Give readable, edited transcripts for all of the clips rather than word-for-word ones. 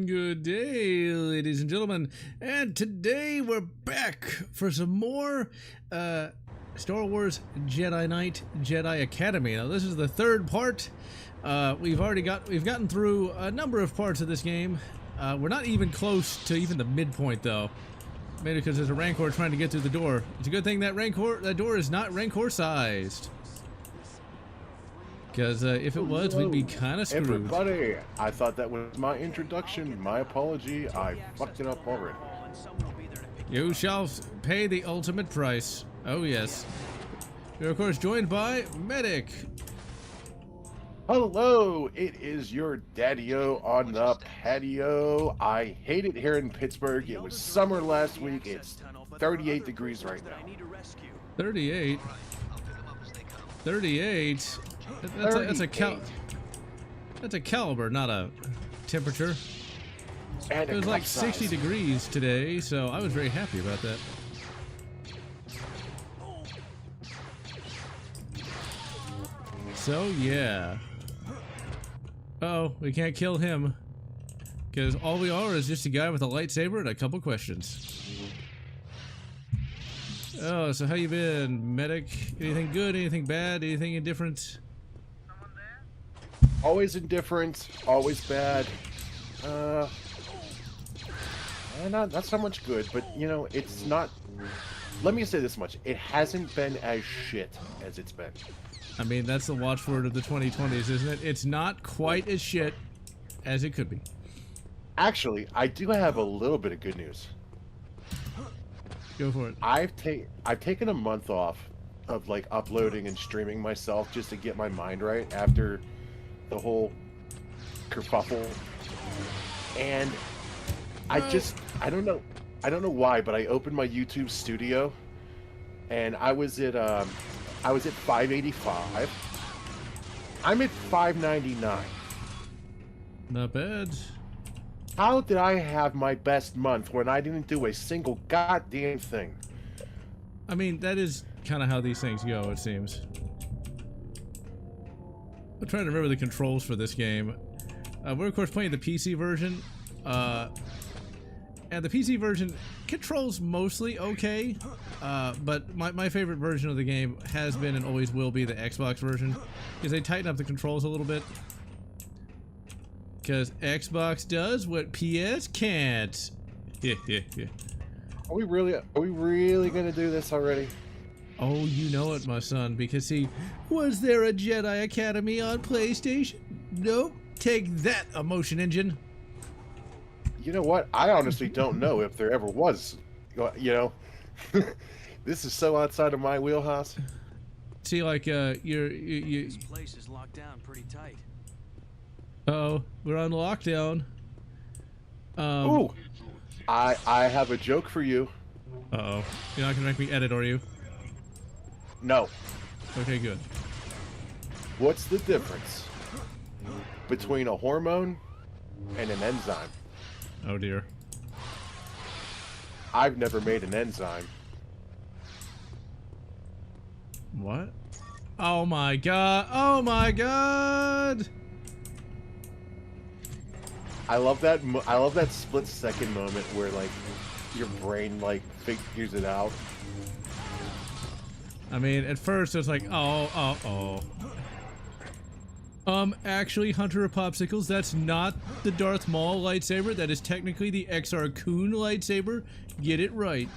Good day, ladies and gentlemen, and today we're back for some more Star Wars Jedi Knight, Jedi Academy. Now this is the third part. We've gotten through a number of parts of this game. We're not even close to even the midpoint though. Maybe because there's a Rancor trying to get through the door. It's a good thing that that door is not Rancor sized. Because if it was, we'd be kind of screwed. Everybody, I thought that was my introduction. My apology. I fucked it up already. You shall pay the ultimate price. Oh yes. You're of course joined by Medic. Hello, it is your daddy-o on the patio. I hate it here in Pittsburgh. It was summer last week. It's 38 degrees right now. 38? 38? That's a caliber, not a temperature. And it was like 60 degrees today, so I was very happy about that. So yeah. Oh, we can't kill him because all we are is just a guy with a lightsaber and a couple questions. Oh, so how you been, Medic? Anything good? Anything bad? Anything indifferent? Always indifferent, always bad. Not so much good, but you know, it's not. Let me say this much: it hasn't been as shit as it's been. I mean, that's the watchword of the 2020s, isn't it? It's not quite as shit as it could be. Actually, I do have a little bit of good news. Go for it. I've taken a month off of like uploading and streaming myself just to get my mind right after the whole kerfuffle, and I don't know why, but I opened my YouTube studio, and I was at 585. I'm at 599. Not bad. How did I have my best month when I didn't do a single goddamn thing? I mean, that is kind of how these things go, it seems. I'm trying to remember the controls for this game. We're of course playing the PC version, and the PC version controls mostly okay, but my favorite version of the game has been and always will be the Xbox version, because they tighten up the controls a little bit. Because Xbox does what PS can't. Yeah. Are we really gonna do this already? Oh, you know it, my son, because see, was there a Jedi Academy on PlayStation? Nope. Take that, Emotion Engine. You know what? I honestly don't know if there ever was. You know, this is so outside of my wheelhouse. See, like, you. This place is locked down pretty tight. Uh-oh, we're on lockdown. Ooh, I have a joke for you. Uh-oh. You're not gonna make me edit, are you? No. Okay, good. What's the difference between a hormone and an enzyme? Oh dear. I've never made an enzyme. What? Oh my god! Oh my god! I love that split-second moment where like your brain like figures it out. I mean, at first it's like, oh. Actually, Hunter of Popsicles, that's not the Darth Maul lightsaber. That is technically the XR Kun lightsaber. Get it right.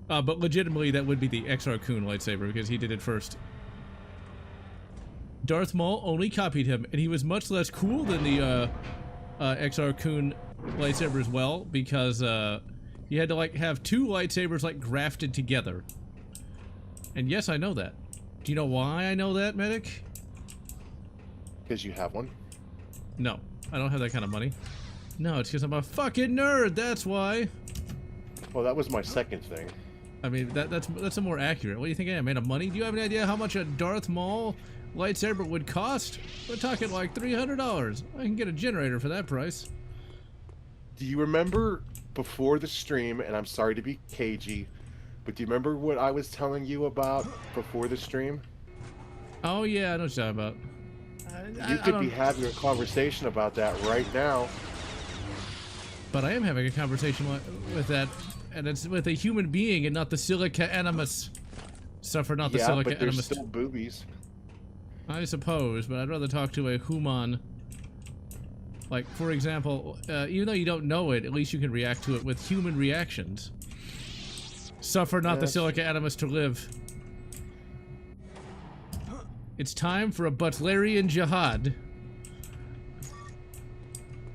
But legitimately, that would be the XR Kun lightsaber because he did it first. Darth Maul only copied him, and he was much less cool than the XR Kun lightsaber as well, because you had to like have two lightsabers like grafted together. And yes, I know that. Do you know why I know that, Medic? Because you have one? No, I don't have that kind of money. No, it's because I'm a fucking nerd, that's why. Well, that was my second thing. I mean, that's a more accurate. What do you think I am, made of money? Do you have any idea how much a Darth Maul lightsaber would cost? We're talking like $300. I can get a generator for that price. Do you remember before the stream, and I'm sorry to be cagey, but do you remember what I was telling you about before the stream? Oh yeah, I know what you're talking about. You could be having a conversation about that right now. But I am having a conversation with that, and it's with a human being and not the silica animus. Suffer not the silica but there's animus. still boobies. I suppose, but I'd rather talk to a human. Like, for example, even though you don't know it, at least you can react to it with human reactions. Suffer not the silica animus to live. It's time for a Butlerian jihad.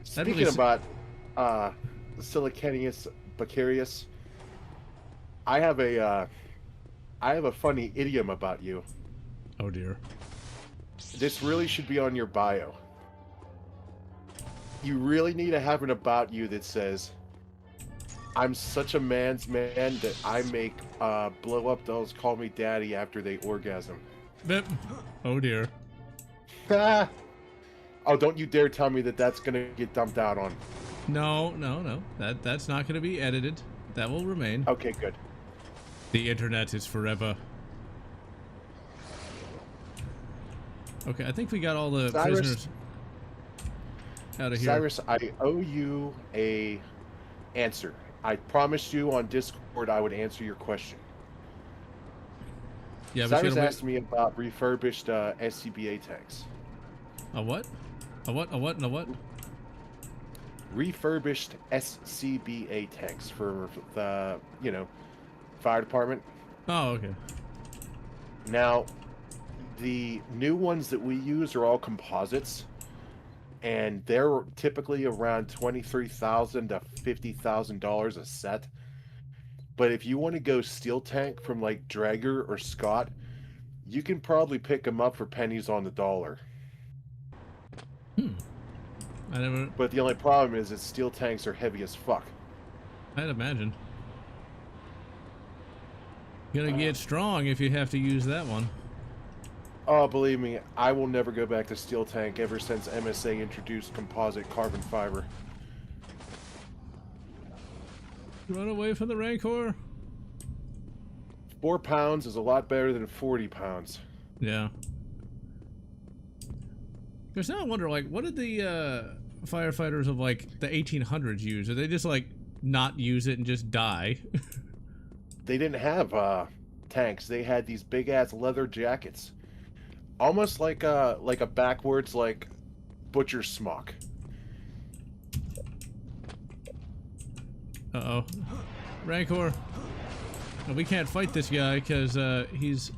Speaking about Silicanius Bacarius, I have a funny idiom about you. Oh dear. This really should be on your bio. You really need to have an about you that says, I'm such a man's man that I make blow up dolls call me daddy after they orgasm. Oh dear. Oh, don't you dare tell me that that's gonna get dumped out on. No. That's not going to be edited. That will remain. Okay, good. The internet is forever. Okay, I think we got all the Cyrus, prisoners out of here. Cyrus, I owe you a answer. I promised you on Discord I would answer your question. Yeah, but Cyrus asked me about refurbished SCBA tanks. A what? A what? A what? And a what? Refurbished SCBA tanks for the, fire department. Oh, okay. Now, the new ones that we use are all composites, and they're typically around $23,000 to $50,000 a set. But if you want to go steel tank from like Drager or Scott, you can probably pick them up for pennies on the dollar. I never. But the only problem is that steel tanks are heavy as fuck. I'd imagine. Gonna get strong if you have to use that one. Oh, believe me, I will never go back to steel tank ever since MSA introduced composite carbon fiber. Run away from the Rancor. 4 pounds is a lot better than 40 pounds. Yeah. Because now I wonder, like, what did the firefighters of, like, the 1800s use? Did they just, like, not use it and just die? They didn't have tanks. They had these big-ass leather jackets. Almost like a backwards, like, butcher's smock. Uh-oh. Rancor. No, we can't fight this guy because he's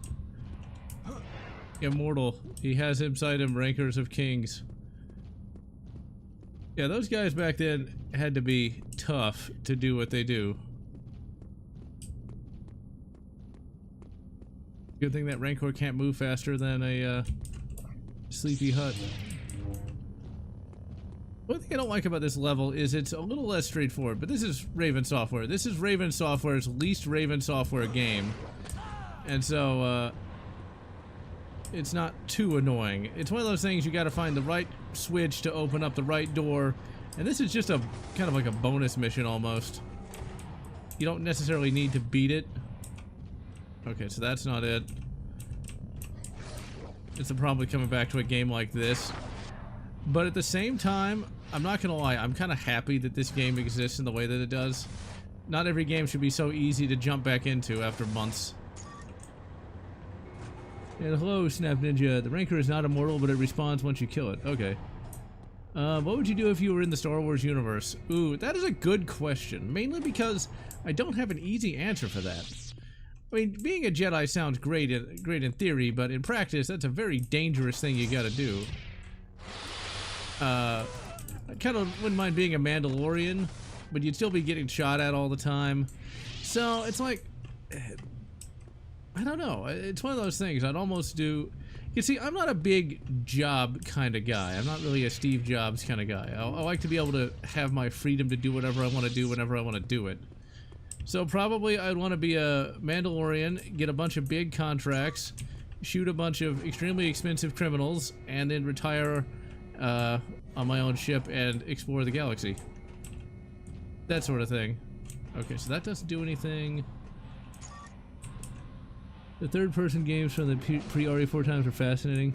immortal. He has inside him Rancors of Kings. Yeah, those guys back then had to be tough to do what they do. Good thing that Rancor can't move faster than a sleepy hut. One thing I don't like about this level is it's a little less straightforward, but this is Raven Software. This is Raven Software's least Raven Software game. And so, it's not too annoying. It's one of those things you gotta find the right switch to open up the right door. And this is just a kind of like a bonus mission almost. You don't necessarily need to beat it. Okay, so that's not it. It's probably coming back to a game like this. But at the same time, I'm not gonna lie, I'm kind of happy that this game exists in the way that it does. Not every game should be so easy to jump back into after months. And hello, Snap Ninja. The Rancor is not immortal, but it respawns once you kill it. Okay. What would you do if you were in the Star Wars universe? Ooh, that is a good question. Mainly because I don't have an easy answer for that. I mean, being a Jedi sounds great in theory, but in practice, that's a very dangerous thing you gotta do. I kind of wouldn't mind being a Mandalorian, but you'd still be getting shot at all the time. So, it's like, I don't know. It's one of those things I'd almost do. You see, I'm not a big job kind of guy. I'm not really a Steve Jobs kind of guy. I like to be able to have my freedom to do whatever I want to do whenever I want to do it. So probably I'd want to be a Mandalorian, get a bunch of big contracts, shoot a bunch of extremely expensive criminals, and then retire on my own ship and explore the galaxy. That sort of thing. Okay, so that doesn't do anything. The third-person games from the pre-RE4 times are fascinating.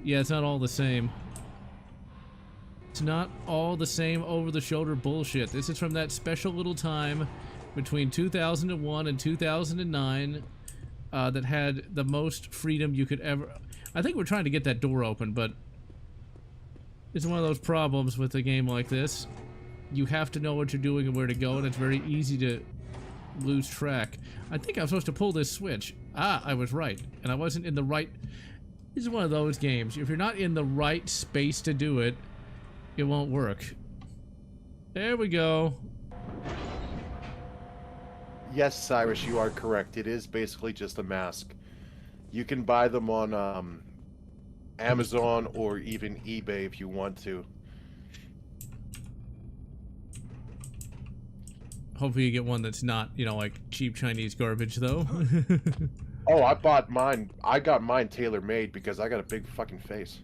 Yeah, it's not all the same. It's not all the same over-the-shoulder bullshit. This is from that special little time between 2001 and 2009 that had the most freedom you could ever... I think we're trying to get that door open, but it's one of those problems with a game like this. You have to know what you're doing and where to go, and it's very easy to lose track. I think I'm supposed to pull this switch. Ah, I was right. And I wasn't in the right... This is one of those games. If you're not in the right space to do it, it won't work. There we go. Yes, Cyrus, you are correct. It is basically just a mask. You can buy them on Amazon or even eBay if you want to. Hopefully you get one that's not, you know, like cheap Chinese garbage, though. Oh, I bought mine. I got mine tailor-made because I got a big fucking face.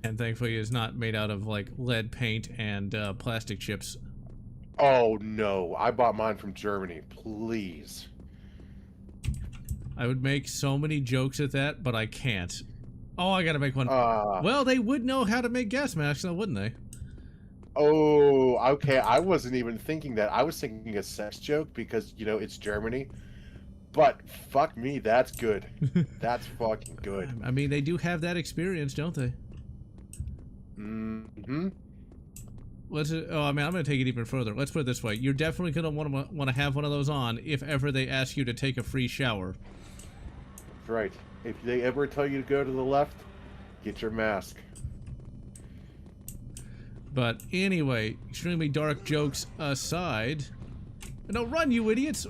And thankfully it's not made out of, like, lead paint and plastic chips. Oh, no. I bought mine from Germany. Please. I would make so many jokes at that, but I can't. Oh, I gotta make one. Well, they would know how to make gas masks, though, wouldn't they? Oh, okay. I wasn't even thinking that. I was thinking a sex joke because, you know, it's Germany. But fuck me, that's good. That's fucking good. I mean, they do have that experience, don't they? Mm-hmm. Let's. Oh, I mean, I'm gonna take it even further. Let's put it this way: you're definitely gonna want to have one of those on if ever they ask you to take a free shower. Right. If they ever tell you to go to the left, get your mask. But anyway, extremely dark jokes aside. No, run, you idiots!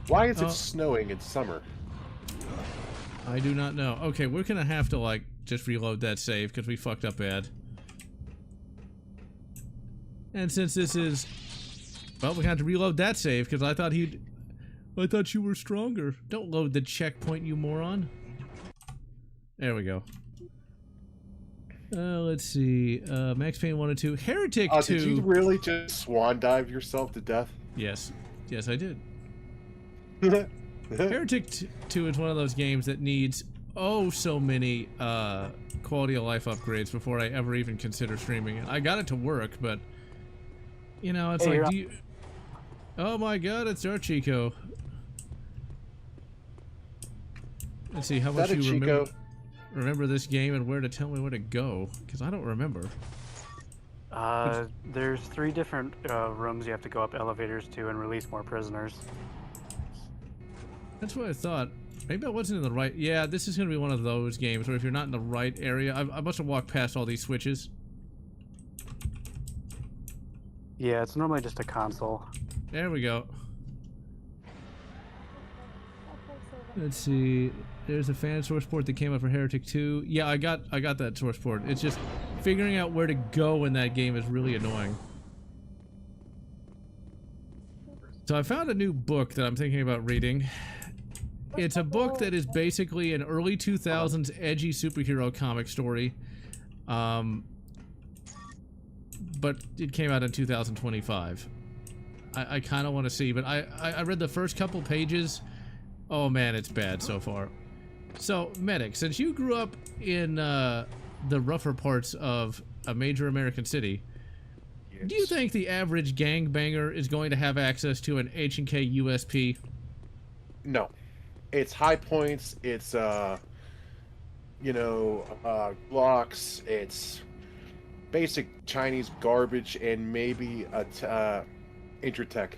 Why is it snowing in summer? I do not know. Okay, we're gonna have to, like, just reload that save because we fucked up bad. And since this is... Well, we have to reload that save because I thought he'd... I thought you were stronger. Don't load the checkpoint, you moron. There we go. Let's see. Max Payne 1 and 2. Heretic 2... Did you really just swan dive yourself to death? Yes. Yes, I did. Heretic 2 is one of those games that needs oh so many quality of life upgrades before I ever even consider streaming it. I got it to work, but you know, it's like, do you... Oh my god, it's our Chico. Let's see how much you remember this game and where to tell me where to go, because I don't remember. There's 3 different rooms you have to go up elevators to and release more prisoners. That's what I thought. Maybe I wasn't in the right... Yeah, this is going to be one of those games where if you're not in the right area... I must have walked past all these switches. Yeah, it's normally just a console. There we go. Let's see. There's a fan source port that came up for Heretic 2. Yeah, I got that source port. It's just figuring out where to go in that game is really annoying. So I found a new book that I'm thinking about reading. It's a book that is basically an early 2000s edgy superhero comic story. But it came out in 2025. I kind of want to see, but I read the first couple pages. Oh man, it's bad so far. So, Medic, since you grew up in the rougher parts of a major American city, yes, do you think the average gangbanger is going to have access to an H&K USP? No. It's high points, it's, you know, blocks, it's basic Chinese garbage, and maybe a Intratech.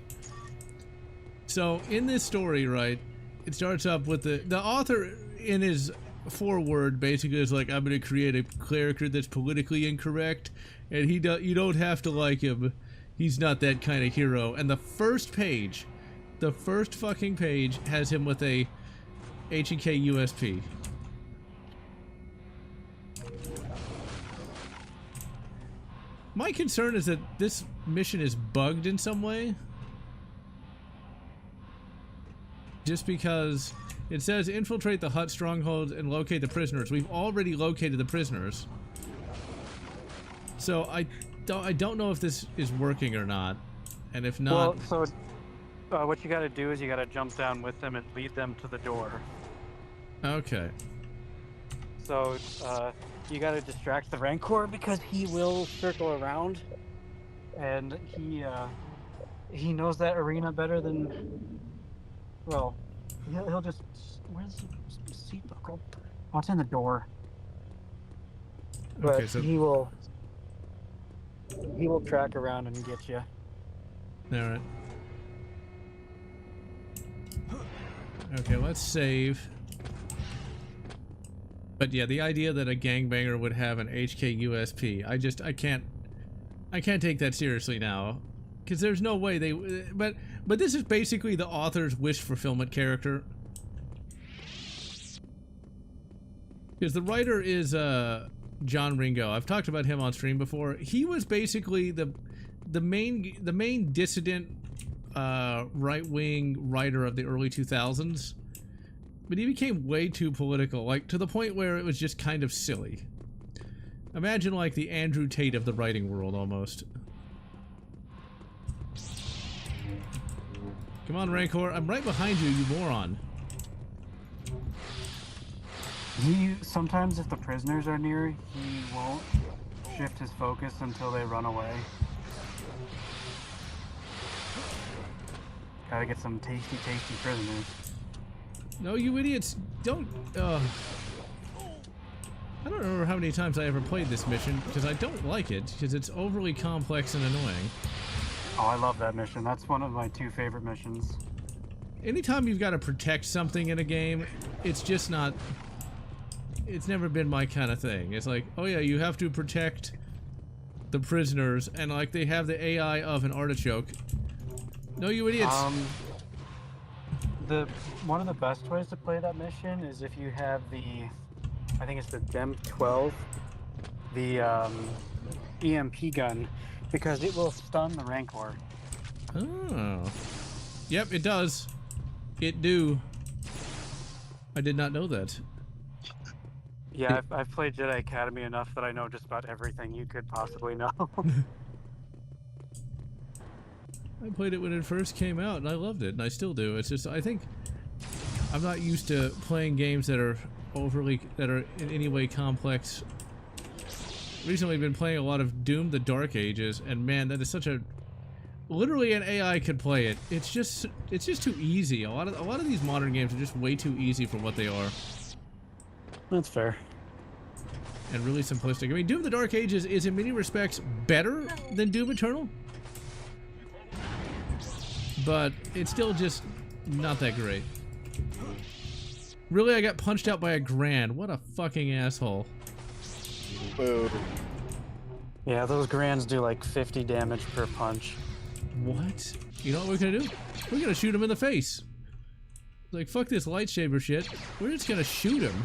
So, in this story, right, it starts up with the author in his foreword basically is like, I'm going to create a character that's politically incorrect, and you don't have to like him. He's not that kind of hero. And the first page, the first fucking page has him with a H&K USP. My concern is that this mission is bugged in some way. Just because it says infiltrate the Hutt stronghold and locate the prisoners. We've already located the prisoners. So I don't know if this is working or not. And if not... Well, so what you gotta do is you gotta jump down with them and lead them to the door. Okay. So you got to distract the Rancor because he will circle around, and he knows that arena better than. Well, he'll just. Where's the seat buckle? Oh, it's in the door. But Okay, so he will track around and get you. all right. Okay, let's save. But yeah, the idea that a gangbanger would have an HK USP, I can't take that seriously now, because there's no way they. But this is basically the author's wish fulfillment character. Because the writer is John Ringo. I've talked about him on stream before. He was basically the main dissident right-wing writer of the early 2000s. But he became way too political, like to the point where it was just kind of silly. Imagine like the Andrew Tate of the writing world almost. Come on, Rancor. I'm right behind you, you moron. Sometimes if the prisoners are near, he won't shift his focus until they run away. Gotta get some tasty prisoners. No, you idiots, don't, I don't remember how many times I ever played this mission, because I don't like it, because it's overly complex and annoying. Oh, I love that mission. That's one of my 2 favorite missions. Anytime you've got to protect something in a game, it's just not... It's never been my kind of thing. It's like, oh yeah, you have to protect the prisoners, and like they have the AI of an artichoke. No, you idiots. One of the best ways to play that mission is if you have I think it's the DEM 12, the EMP gun, because it will stun the Rancor. Oh. Yep, it does. It do. I did not know that. Yeah, I've played Jedi Academy enough that I know just about everything you could possibly know. I played it when it first came out, and I loved it, and I still do. It's just, I think I'm not used to playing games that are in any way complex. Recently, I've been playing a lot of Doom: The Dark Ages, and man, that is such a... Literally, an AI could play it. It's just too easy. A lot of these modern games are just way too easy for what they are. That's fair. And really simplistic. I mean, Doom: The Dark Ages is in many respects better than Doom Eternal, but it's still just not that great. Really, I got punched out by a Grand. What a fucking asshole. Boo. Yeah, those Grands do like 50 damage per punch. What? You know what we're gonna do? We're gonna shoot him in the face. Like, fuck this lightsaber shit. We're just gonna shoot him.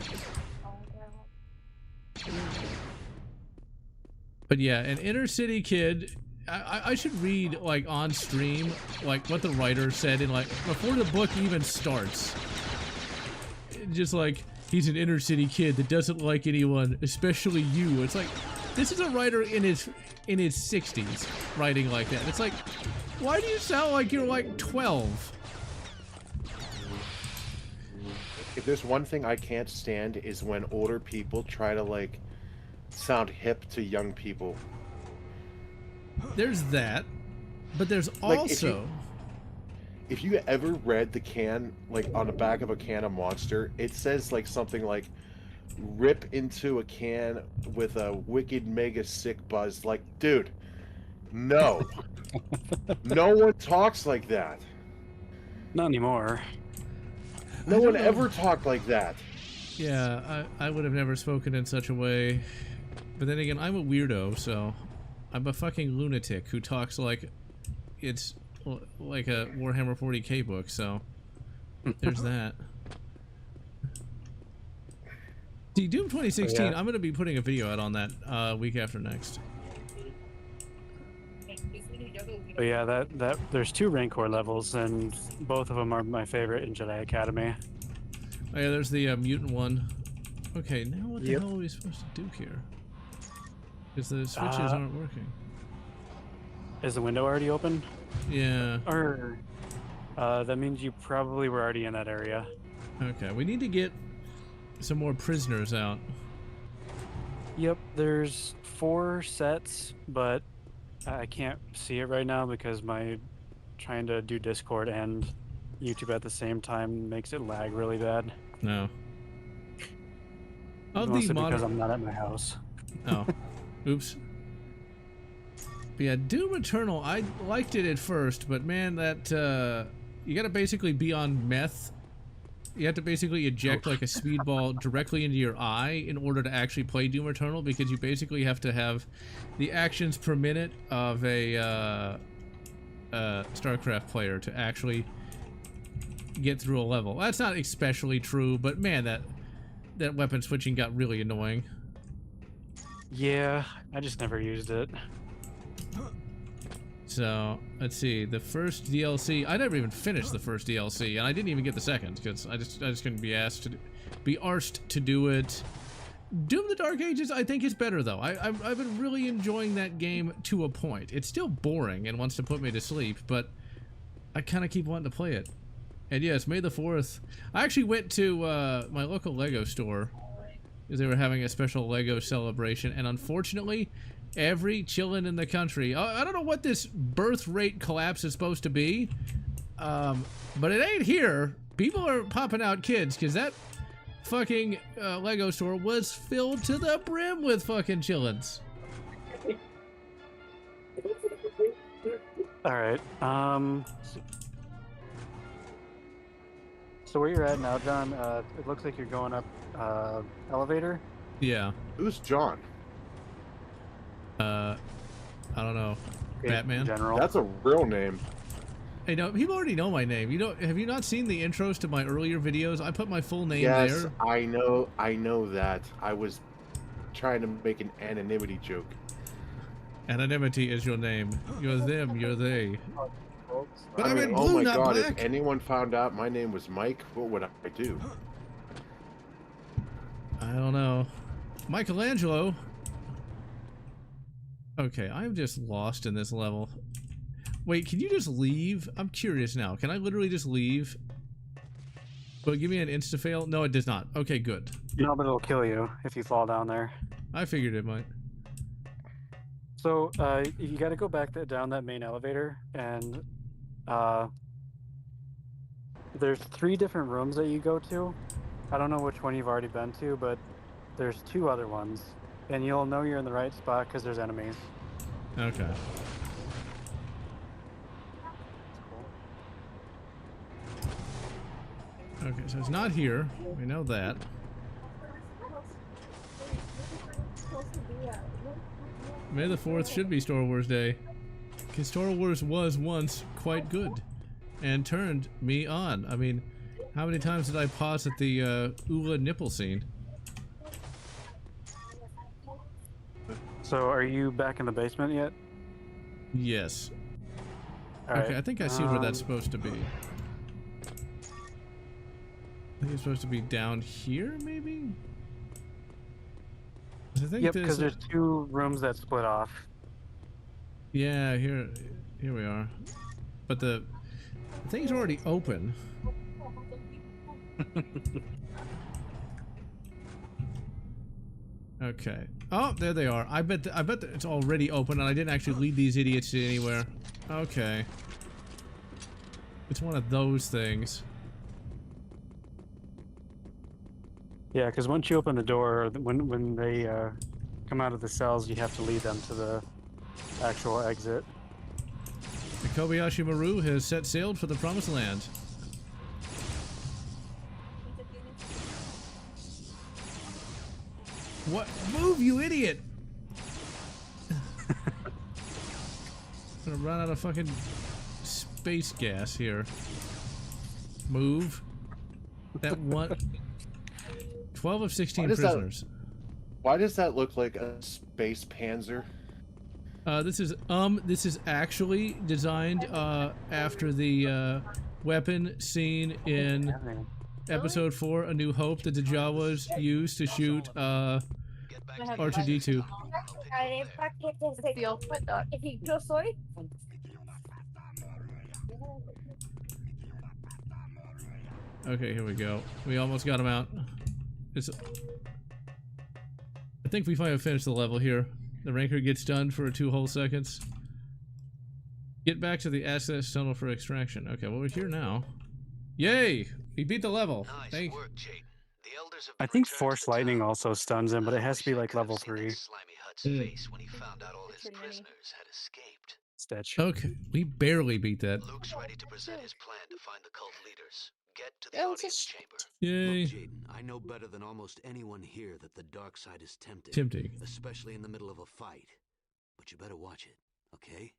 But yeah, an inner city kid. I should read, like, on stream, like, what the writer said in, like, before the book even starts. Just like, he's an inner city kid that doesn't like anyone, especially you. It's like, this is a writer in his 60s writing like that. It's like, why do you sound like you're, like, 12? If there's one thing I can't stand is when older people try to, like, sound hip to young people. There's that, but there's Like, also... If you ever read the can, like, on the back of a can of Monster, it says, like, something like, rip into a can with a wicked mega sick buzz. Like, dude, no. No one talks like that. Not anymore. No one ever talked like that. Yeah, I would have never spoken in such a way. But then again, I'm a weirdo, so... I'm a fucking lunatic who talks like it's like a Warhammer 40k book, so there's that. See, Doom 2016, Oh, yeah. I'm going to be putting a video out on that week after next. But yeah, that there's 2 Rancor levels, and both of them are my favorite in Jedi Academy. Oh yeah, there's the mutant one. Okay, now what the Yep. hell are we supposed to do here? Because the switches aren't working. Is the window already open? Yeah. Or that means you probably were already in that area. Okay, we need to get some more prisoners out. Yep, there's 4 sets, but I can't see it right now because my trying to do Discord and YouTube at the same time makes it lag really bad. No. Of Mostly the because I'm not at my house. Oh, oops. But yeah, Doom Eternal, I liked it at first, but man, that, you gotta basically be on meth. You have to basically eject like a speedball directly into your eye in order to actually play Doom Eternal, because you basically have to have the actions per minute of a, StarCraft player to actually get through a level. That's not especially true, but man, that weapon switching got really annoying. Yeah, I just never used it. So, let's see, the first DLC, I never even finished the first DLC, and I didn't even get the second, because I just couldn't be arsed to do it. Doom the Dark Ages, I think is better, though. I've been really enjoying that game to a point. It's still boring and wants to put me to sleep, but I kind of keep wanting to play it. And yes, May the 4th, I actually went to my local Lego store, because they were having a special Lego celebration, and unfortunately, every chillin' in the country. I don't know what this birth rate collapse is supposed to be, but it ain't here. People are popping out kids, because that fucking Lego store was filled to the brim with fucking chillins. Alright, so where you're at now, John, it looks like you're going up elevator. Yeah. Who's John? I don't know. Okay, Batman? General. That's a real name. Hey, no, people already know my name. Have you not seen the intros to my earlier videos? I put my full name Yes, there. I know that. I was trying to make an anonymity joke. Anonymity is your name. You're them, you're they. But I I'm mean, in oh blue, my not god, black. if anyone found out my name was Mike, what would I do? I don't know. Michelangelo. Okay, I'm just lost in this level. Wait, can you just leave? I'm curious now. Can I literally just leave? Will it give me an insta-fail? No, it does not. Okay, good. No, but it'll kill you if you fall down there. I figured it might. So, you gotta go back down that main elevator, and there's 3 different rooms that you go to. I don't know which one you've already been to, but there's 2 other ones. And you'll know you're in the right spot because there's enemies. Okay. Okay, so it's not here. We know that. May the 4th should be Star Wars Day. Because Star Wars was once quite good. And turned me on. I mean, how many times did I pause at the Ula nipple scene? So, are you back in the basement yet? Yes. All Okay, right. I think I see where that's supposed to be. I think it's supposed to be down here, maybe? I think Yep, because there's 2 rooms that split off. Yeah, here we are. But the thing's already open. Okay. Oh, there they are. I bet that it's already open, and I didn't actually lead these idiots to anywhere. Okay. It's one of those things. Yeah, because once you open the door, when they come out of the cells, you have to lead them to the actual exit. The Kobayashi Maru has set sail for the Promised Land. What? Move, you idiot! I'm gonna run out of fucking space gas here. Move. That one. 12 of 16 prisoners. Why does that look like a space panzer? This is actually designed after the weapon seen in Episode 4, A New Hope, that the Jawas used to shoot R2-D2. Okay, here we go. We almost got him out. I think we finally finished the level here. The ranker gets done for 2 whole seconds. Get back to the access tunnel for extraction. Okay, well, we're here now. Yay! We beat the level. Nice work, Jaden. The elders have I think Force Lightning also stuns him, but it has to be like level 3. Slimy Hut's face when he found out all his prisoners had escaped. Stitch. Okay, we barely beat that. Luke's ready to present his plan to find the cult leaders. Get to the Yeah, audience chamber. Yay. Look, Jaden, I know better than almost anyone here that the dark side is tempting. Tempting. Especially in the middle of a fight. But you better watch it, okay?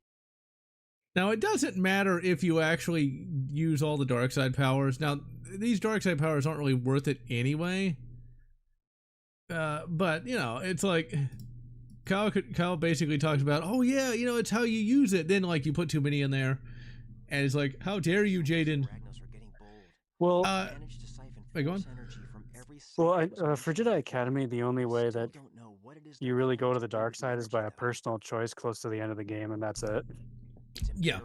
Now, it doesn't matter if you actually use all the dark side powers. Now, these dark side powers aren't really worth it anyway. But, you know, it's like... Kyle basically talks about, oh yeah, you know, it's how you use it. Then, like, you put too many in there. And it's like, how dare you, Jaden? Well, go on. well, for Jedi Academy, the only way that you really go to the dark side is by a personal choice close to the end of the game, and that's it. Yeah.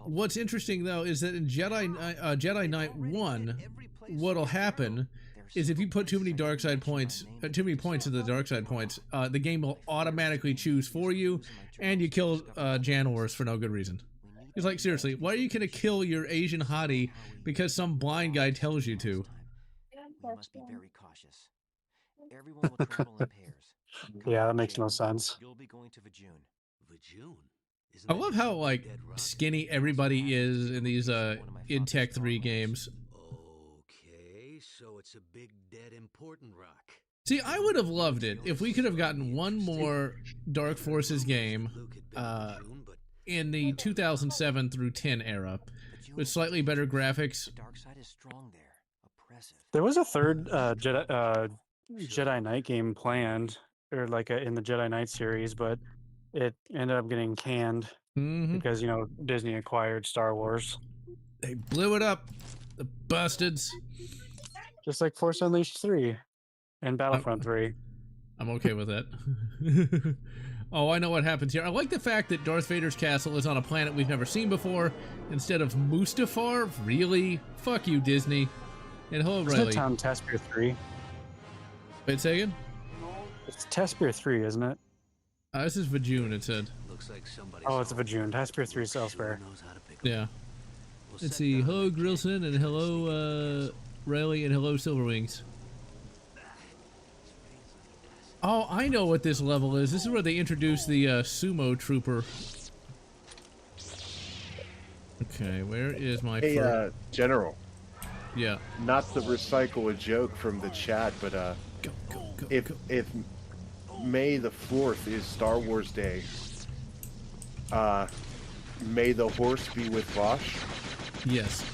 What's interesting though is that in Jedi Knight 1, what'll happen is if you put too many dark side points, too many points into the dark side points, the game will automatically choose for you, and you kill Janors for no good reason. It's like, seriously, why are you gonna kill your Asian hottie because some blind guy tells you to? We must be very cautious. Everyone will travel in pairs. Yeah, that makes no sense. You'll be going to Vajun. Vajun? I love how, like, skinny everybody is in these in Tech 3 games. Okay, so it's a big, dead, important rock. See, I would have loved it if we could have gotten one more Dark Forces game in the 2007 through 10 era with slightly better graphics. The dark side is strong there. Oppressive. There was a third Jedi Knight game planned, or like in the Jedi Knight series, but it ended up getting canned because, you know, Disney acquired Star Wars. They blew it up, the bastards. Just like Force Unleashed 3 and Battlefront 3. I'm okay with that. Oh, I know what happens here. I like the fact that Darth Vader's castle is on a planet we've never seen before instead of Mustafar. Really? Fuck you, Disney. And hello, Isn't Riley. it on Taspir 3? Wait, say again? It's Taspir 3, isn't it? This is Vajun, it said. Looks like somebody. Oh, it's Vajun. Taspir 3 is elsewhere. Yeah. Let's see. Hello, Grillson, and hello, Riley, and hello, Silverwings. Oh, I know what this level is. This is where they introduce the sumo trooper. Okay, where is my... Hey, General. Yeah. Not to recycle a joke from the chat, but if May the 4th is Star Wars Day, may the horse be with Vosh? Yes.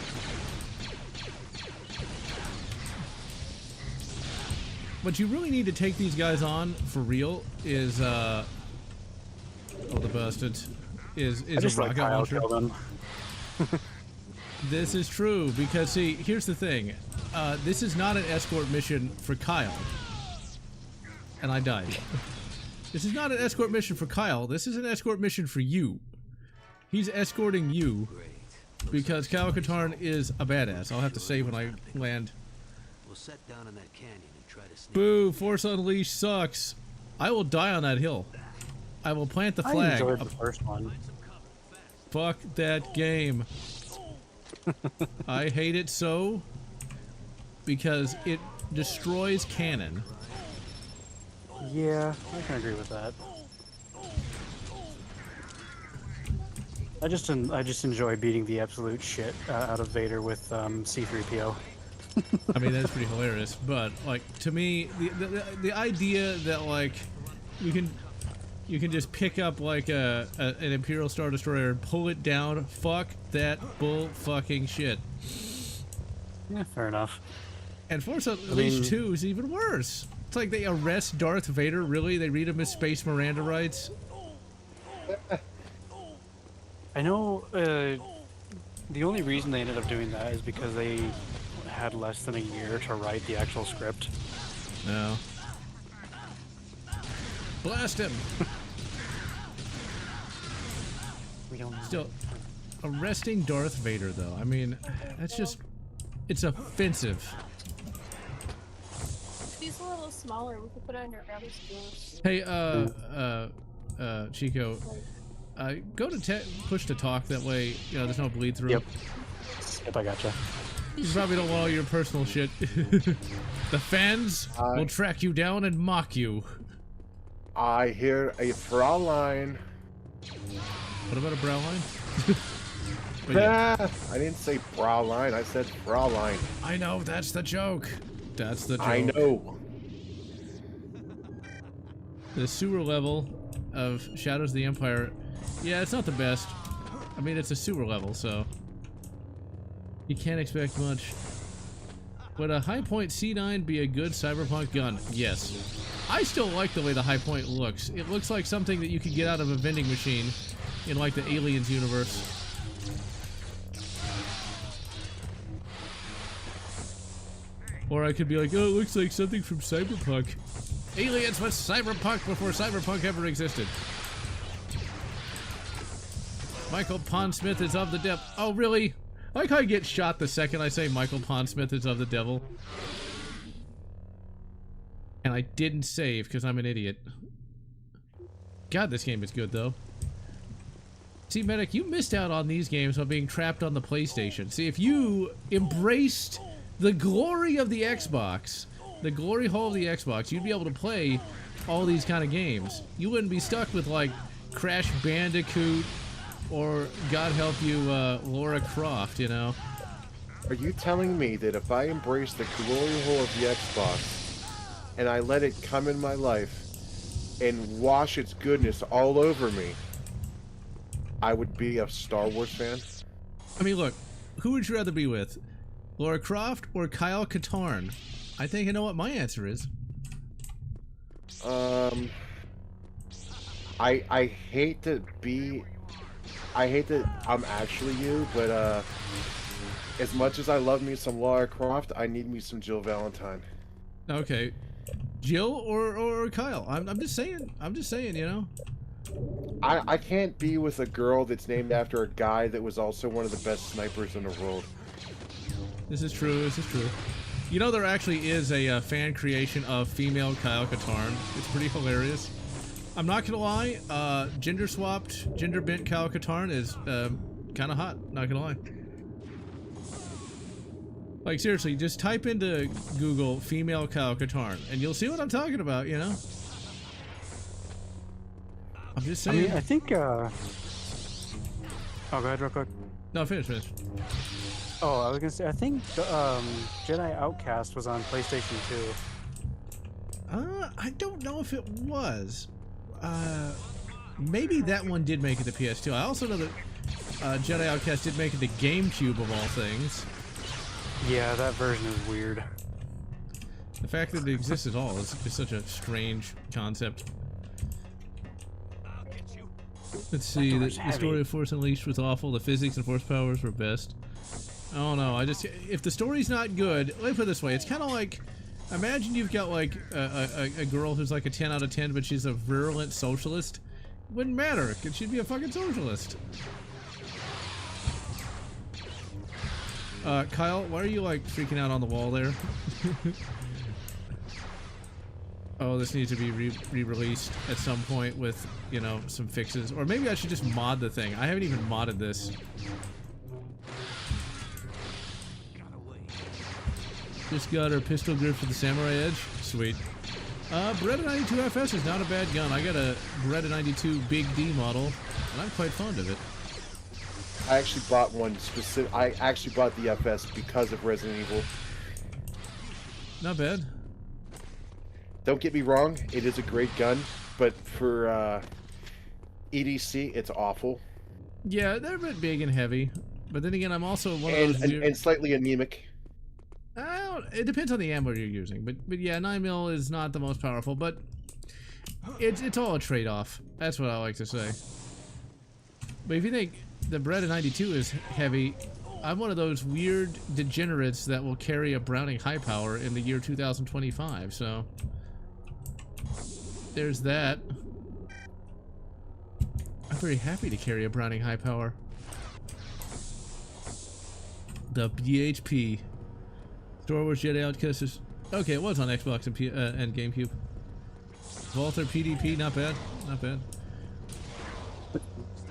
What you really need to take these guys on for real is oh, the bastards is I just a like rocket Kyle launcher. killed him. This is true because, see, here's the thing. This is not an escort mission for Kyle. And I died. This is not an escort mission for Kyle. This is an escort mission for you. He's escorting you because Kyle Katarn is a badass. I'll have to save when I land. We'll set down in that canyon and try to sneak. Boo! Force Unleashed sucks. I will die on that hill. I will plant the I flag. enjoyed the first one. Fuck that game. I hate it so because it destroys canon. Yeah, I can agree with that. I just enjoy beating the absolute shit out of Vader with C-3PO. I mean, that's pretty hilarious, but like to me, the idea that like you can just pick up like an Imperial Star Destroyer and pull it down, fuck that bull fucking shit. Yeah, fair enough. And Force Unleashed 2 is even worse. It's like they arrest Darth Vader, really? They read him his Space Miranda rights? I know the only reason they ended up doing that is because they had less than a year to write the actual script. No. Blast him! We don't know. Still, arresting Darth Vader, though, I mean, that's just... It's offensive. These are a little smaller. We could put it on your grandma's shoes. Hey, Chico, go to push to talk. That way, you know, there's no bleed through. Yep, I gotcha. You probably don't want all your personal shit. The fans will track you down and mock you. I hear a Fraulein. What about a brow line? I didn't say Fraulein, I said Fraulein. I know, that's the joke. That's the joke. I know. The sewer level of Shadows of the Empire, yeah, it's not the best. I mean, it's a sewer level, so you can't expect much. Would a High Point C9 be a good cyberpunk gun? Yes. I still like the way the High Point looks. It looks like something that you could get out of a vending machine in, like, the Aliens universe. Or I could be like, oh, it looks like something from Cyberpunk. Aliens was Cyberpunk before Cyberpunk ever existed. Michael Pondsmith is of the devil. Oh, really? I like how I get shot the second I say Michael Pondsmith is of the devil. And I didn't save because I'm an idiot. God, this game is good, though. See, Medic, you missed out on these games while being trapped on the PlayStation. See, if you embraced the glory of the Xbox, the glory hole of the Xbox, you'd be able to play all these kind of games. You wouldn't be stuck with, like, Crash Bandicoot or, God help you, Lara Croft, you know? Are you telling me that if I embrace the glory hole of the Xbox and I let it come in my life and wash its goodness all over me, I would be a Star Wars fan? I mean, look, who would you rather be with? Lara Croft or Kyle Katarn? I think I know what my answer is. I hate to be... I hate that I'm actually you, but, as much as I love me some Lara Croft, I need me some Jill Valentine. Okay. Jill or Kyle? I'm just saying, you know? I can't be with a girl that's named after a guy that was also one of the best snipers in the world. This is true, this is true. You know, there actually is a fan creation of female Kyle Katarn. It's pretty hilarious. I'm not gonna lie, gender swapped, gender bent Kyle Katarn is kind of hot, not gonna lie. Like, seriously, just type into Google female Kyle Katarn and you'll see what I'm talking about, you know? I'm just saying. I mean, I think, oh, go ahead real quick. No, finish. Oh, I was gonna say, I think Jedi Outcast was on PlayStation 2. I don't know if it was. Maybe that one did make it to PS2. I also know that Jedi Outcast did make it to GameCube of all things. Yeah, that version is weird. The fact that it exists at all is such a strange concept. Let's see, the story of Force Unleashed was awful, the physics and force powers were best. I don't know, if the story's not good, let me put it this way, it's kind of like, imagine you've got like a girl who's like a 10 out of 10, but she's a virulent socialist. Wouldn't matter, because she'd be a fucking socialist. Kyle, why are you like freaking out on the wall there? Oh, this needs to be re-released at some point with, you know, some fixes. Or maybe I should just mod the thing. I haven't even modded this. Just got her pistol grip for the Samurai Edge. Sweet. Beretta 92 FS is not a bad gun. I got a Beretta 92 Big D model, and I'm quite fond of it. I actually bought one specific. I actually bought the FS because of Resident Evil. Not bad. Don't get me wrong, it is a great gun, but for EDC, it's awful. Yeah, they're a bit big and heavy, but then again, I'm also one of those weird... and slightly anemic. It depends on the ammo you're using, but yeah, 9mm is not the most powerful, but it's all a trade-off. That's what I like to say. But if you think the Beretta 92 is heavy, I'm one of those weird degenerates that will carry a Browning high power in the year 2025, so there's that. I'm very happy to carry a Browning high power. The BHP. Star Wars Jedi Outcast is Okay, it was on Xbox and GameCube. Volter PDP, not bad, not bad.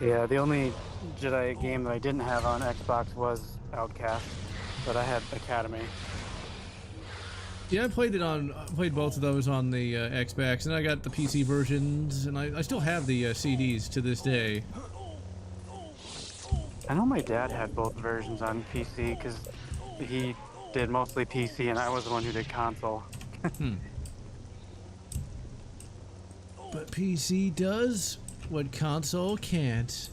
Yeah, the only Jedi game that I didn't have on Xbox was Outcast, but I had Academy. Yeah, I played both of those on the Xbox, and I got the PC versions, and I still have the CDs to this day. I know my dad had both versions on PC because he did mostly PC, and I was the one who did console. But PC does what console can't.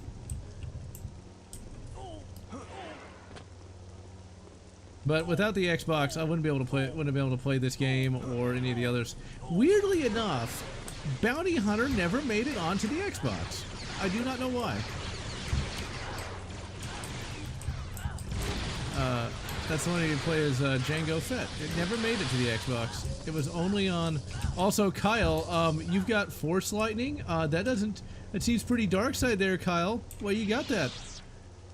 But without the Xbox, I wouldn't be able to play this game or any of the others. Weirdly enough, Bounty Hunter never made it onto the Xbox. I do not know why. That's the one you play as Jango Fett. It never made it to the Xbox. It was only on. Also, Kyle, you've got Force Lightning. That seems pretty dark side there, Kyle. Why you got that?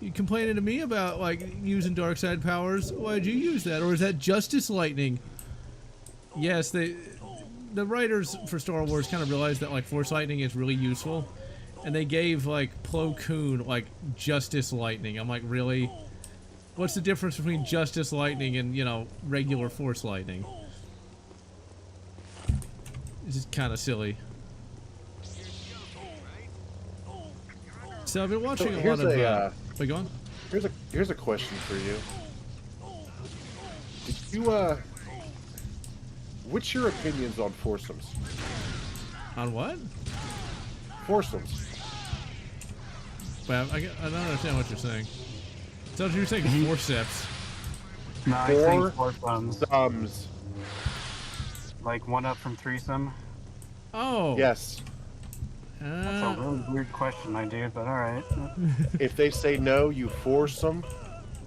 You complaining to me about like using dark side powers? Why'd you use that? Or is that Justice Lightning? Yes, the writers for Star Wars kind of realized that like Force Lightning is really useful, and they gave like Plo Koon like Justice Lightning. I'm like, really? What's the difference between Justice Lightning and, you know, regular Force Lightning? It's just kind of silly. So I've been watching a lot of. Wait, go on. Here's a question for you. Did you what's your opinions on foursomes? On what? Foursomes. Well, I don't understand what you're saying. So you're saying forceps? No, I think Foursomes. Like one up from threesome. Oh. Yes. That's a really weird question, my dude, but alright. If they say no, you force them.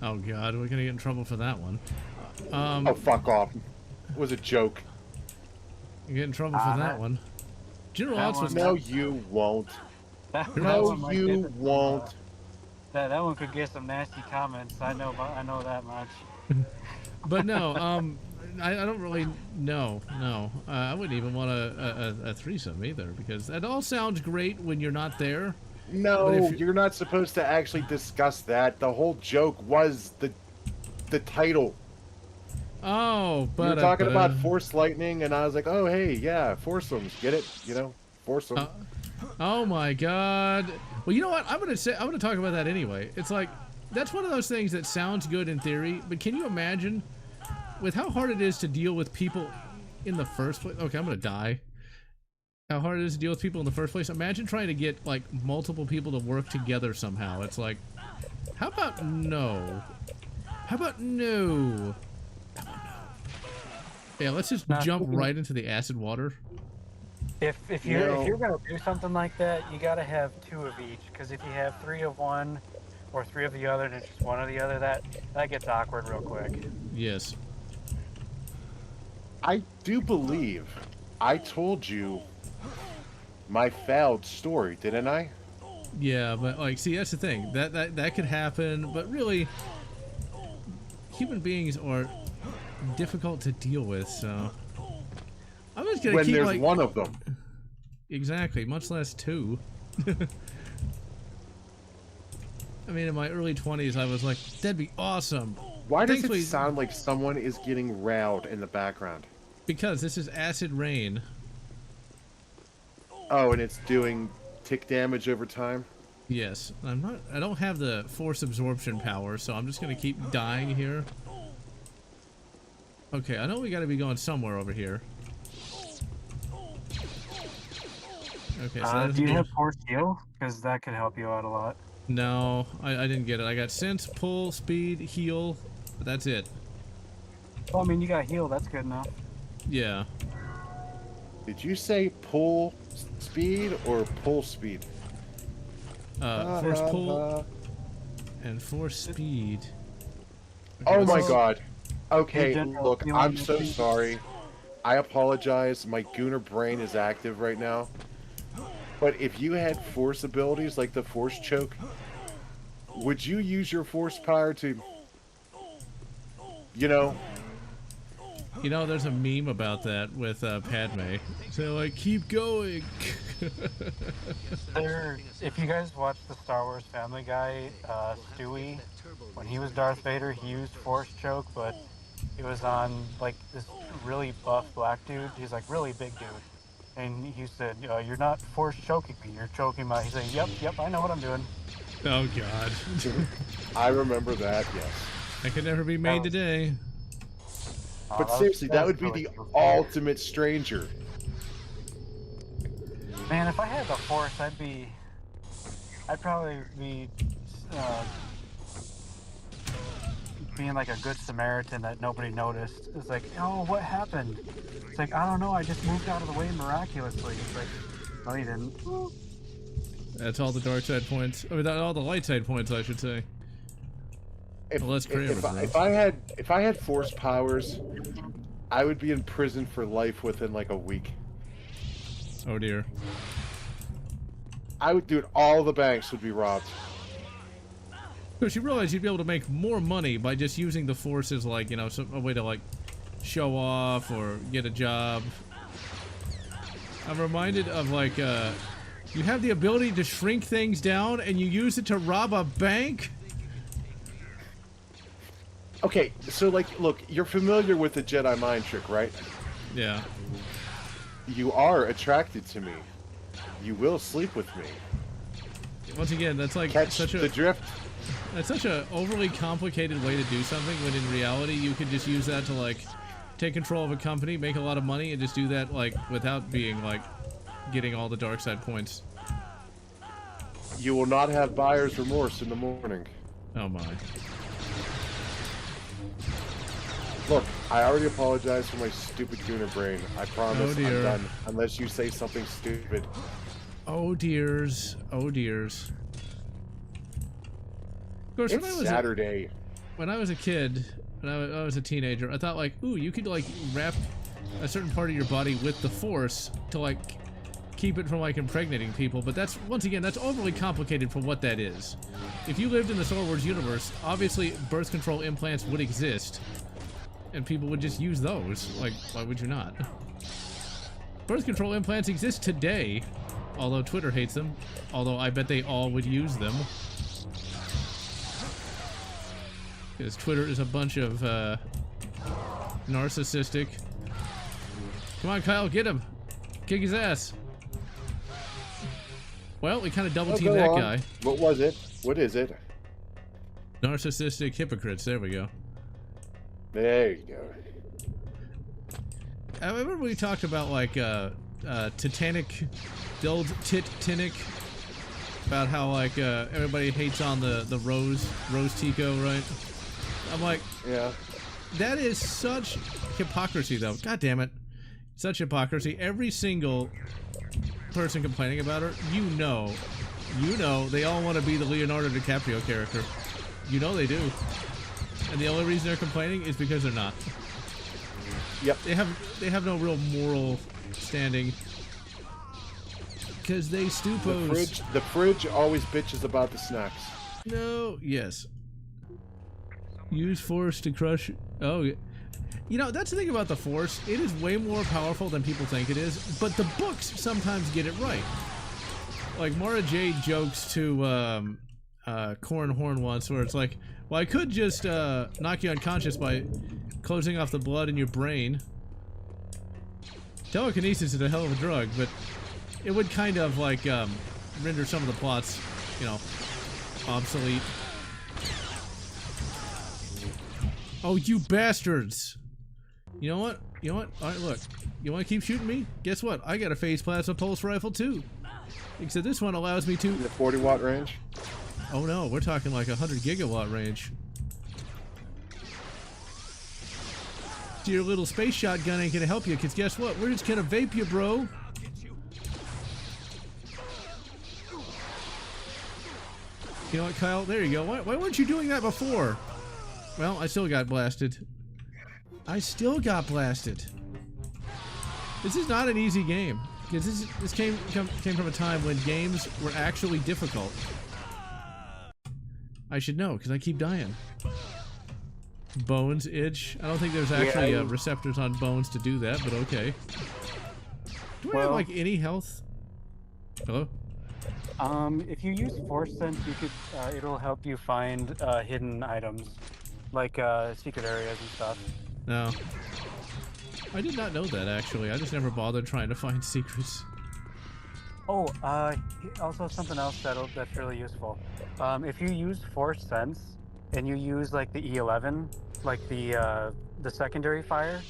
Oh god, we're gonna get in trouble for that one. Oh, fuck off. It was a joke. You get in trouble for that one. General Lotz was. No, you won't. No, you won't. That one could get some nasty comments. I know that much. But no, I don't really know. No, I wouldn't even want a threesome either, because that all sounds great when you're not there. No, you're not supposed to actually discuss that. The whole joke was the title. Oh, but you were talking about Force Lightning, and I was like, oh hey, yeah, foursomes, get it? You know, foursome. Oh my god. Well, you know what? I'm gonna talk about that anyway. It's like, that's one of those things that sounds good in theory, but can you imagine with how hard it is to deal with people in the first place? Okay, I'm gonna die. How hard it is to deal with people in the first place. Imagine trying to get like multiple people to work together somehow. It's like, how about no? How about no? How about no? Yeah, let's just jump right into the acid water. If you're gonna do something like that, you gotta have two of each. Because if you have three of one or three of the other, and it's just one of the other, that gets awkward real quick. Yes. I do believe I told you my failed story, didn't I? Yeah, but like, see, that's the thing. That could happen, but really, human beings are difficult to deal with. So I'm just gonna keep there's like one of them. Exactly, much less two. I mean, in my early 20s, I was like, that'd be awesome. Why does it sound like someone is getting railed in the background? Because this is acid rain. Oh, and it's doing tick damage over time? Yes. I don't have the force absorption power, so I'm just gonna keep dying here. Okay, I know we gotta be going somewhere over here. Okay, so do you have force heal? Because that could help you out a lot. No, I didn't get it. I got sense, pull, speed, heal, but that's it. Well, I mean, you got heal. That's good enough. Yeah. Did you say pull speed or pull speed? Force pull and force speed. Okay, oh my god. Okay, look, I'm so sorry. I apologize. My Gooner brain is active right now. But if you had force abilities like the force choke, would you use your force power to, you know, You know, there's a meme about that with Padme. So like, keep going. If you guys watch the Star Wars Family Guy, Stewie, when he was Darth Vader, he used Force choke, but it was on like this really buff black dude. He's like really big dude, and he said, "You're not Force choking me. You're choking my." He's like, "Yep, I know what I'm doing." Oh God. I remember that. Yes. I could never be made today. But seriously, that would be the ultimate stranger. Man, if I had the Force, I'd probably be being like a good Samaritan that nobody noticed. It's like, oh, what happened? It's like, I don't know, I just moved out of the way miraculously. It's like, no, you didn't. That's all the dark side points. I mean, all the light side points, I should say. If I had Force powers, I would be in prison for life within like a week. Oh dear. I would do it. All the banks would be robbed. Because you realize you'd be able to make more money by just using the Force as like, you know, a way to like show off or get a job. I'm reminded of like, you have the ability to shrink things down and you use it to rob a bank? Okay, so like, look, you're familiar with the Jedi mind trick, right? Yeah. You are attracted to me. You will sleep with me. Once again, that's like Catch the drift. That's such a overly complicated way to do something when in reality you could just use that to like take control of a company, make a lot of money, and just do that like without being like getting all the dark side points. You will not have buyer's remorse in the morning. Oh my. Look, I already apologized for my stupid tuner brain. I promise I'm done. Unless you say something stupid. Oh dears. Oh dears. Of course, It's Saturday. When I was a kid, when I was a teenager, I thought like, ooh, you could like wrap a certain part of your body with the Force to like keep it from like impregnating people, but that's, once again, that's overly complicated for what that is. If you lived in the Star Wars universe, obviously birth control implants would exist. And people would just use those. Like, why would you not? Birth control implants exist today, although Twitter hates them. Although I bet they all would use them. Because Twitter is a bunch of narcissistic. Come on, Kyle, get him. Kick his ass. Well, we kind of double teamed that guy. What was it? What is it? Narcissistic hypocrites. There we go. There you go. I remember we talked about like Titanic, the old Titanic, about how like everybody hates on the Rose Tico, right? I'm like, yeah, that is such hypocrisy, though. God damn it, such hypocrisy. Every single person complaining about her, you know, they all want to be the Leonardo DiCaprio character. You know they do. And the only reason they're complaining is because they're not. Yep. They have no real moral standing. Because they stupos. The fridge always bitches about the snacks. No, yes. Use Force to crush. Oh, yeah. You know, that's the thing about the Force. It is way more powerful than people think it is, but the books sometimes get it right. Like Mara Jade jokes to Corn Horn once, where it's like, well, I could just knock you unconscious by closing off the blood in your brain. Telekinesis is a hell of a drug, but it would kind of like render some of the plots, you know, obsolete. Oh, you bastards! You know what? You know what? All right, look. You want to keep shooting me? Guess what? I got a phase plasma pulse rifle too. Except this one allows me to. The 40-watt range. Oh no, we're talking like 100 gigawatt range. So your little space shotgun ain't gonna help you, because guess what? We're just gonna vape you, bro. You know what, Kyle? There you go. Why weren't you doing that before? Well, I still got blasted. I still got blasted. This is not an easy game, because this came from a time when games were actually difficult. I should know, because I keep dying. Bones itch. I don't think there's actually receptors on bones to do that, but okay. Do I have like any health? Hello? If you use Force Sense, you could. It'll help you find hidden items, like secret areas and stuff. No. I did not know that actually. I just never bothered trying to find secrets. Oh, also something else that's really useful. If you use Force Sense and you use like the E11, like the secondary fire,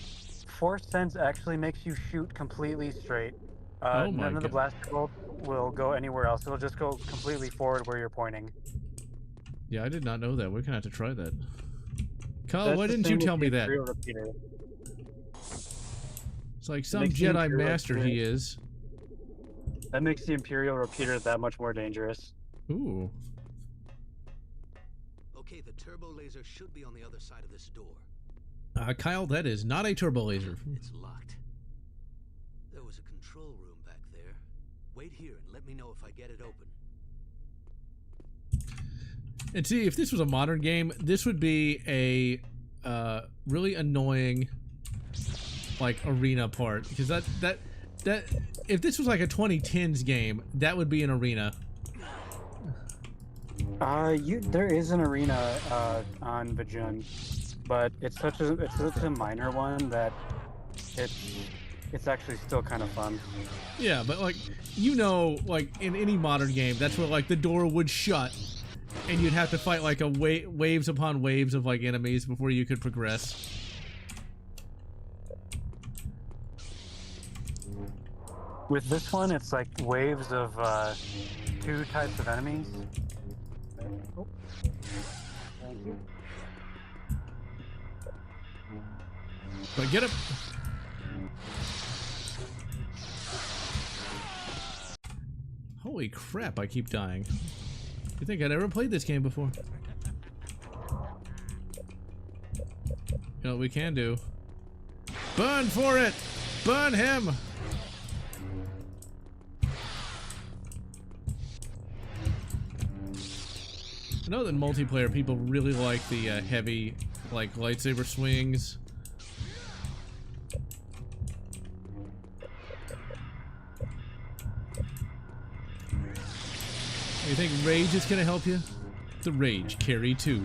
Force Sense actually makes you shoot completely straight. Oh my None of the God. blaster bolt will go anywhere else. It'll just go completely forward where you're pointing. Yeah, I did not know that. We're gonna have to try that. Kyle, That's why the didn't same you with tell the me that? Imperial Repeater. It's like some Makes the Jedi Imperial master Repeater- he is. That makes the Imperial Repeater that much more dangerous. Ooh. Okay, the turbo laser should be on the other side of this door. Kyle, that is not a turbo laser. It's locked. There was a control room back there. Wait here and let me know if I get it open. And see, if this was a modern game, this would be a really annoying like arena part, because that if this was like a 2010s game, that would be an arena. There is an arena on Vajun, but it's such a minor one that it's actually still kind of fun. Yeah, but like, you know, like in any modern game, that's where like the door would shut and you'd have to fight like a waves upon waves of like enemies before you could progress. With this one, it's like waves of 2 types of enemies. Oh. Thank you. But get him! Holy crap, I keep dying. You think I'd ever played this game before? You know what we can do? Burn for it! Burn him! I know that in multiplayer people really like the heavy, like, lightsaber swings. You think Rage is gonna help you? The Rage Carry 2.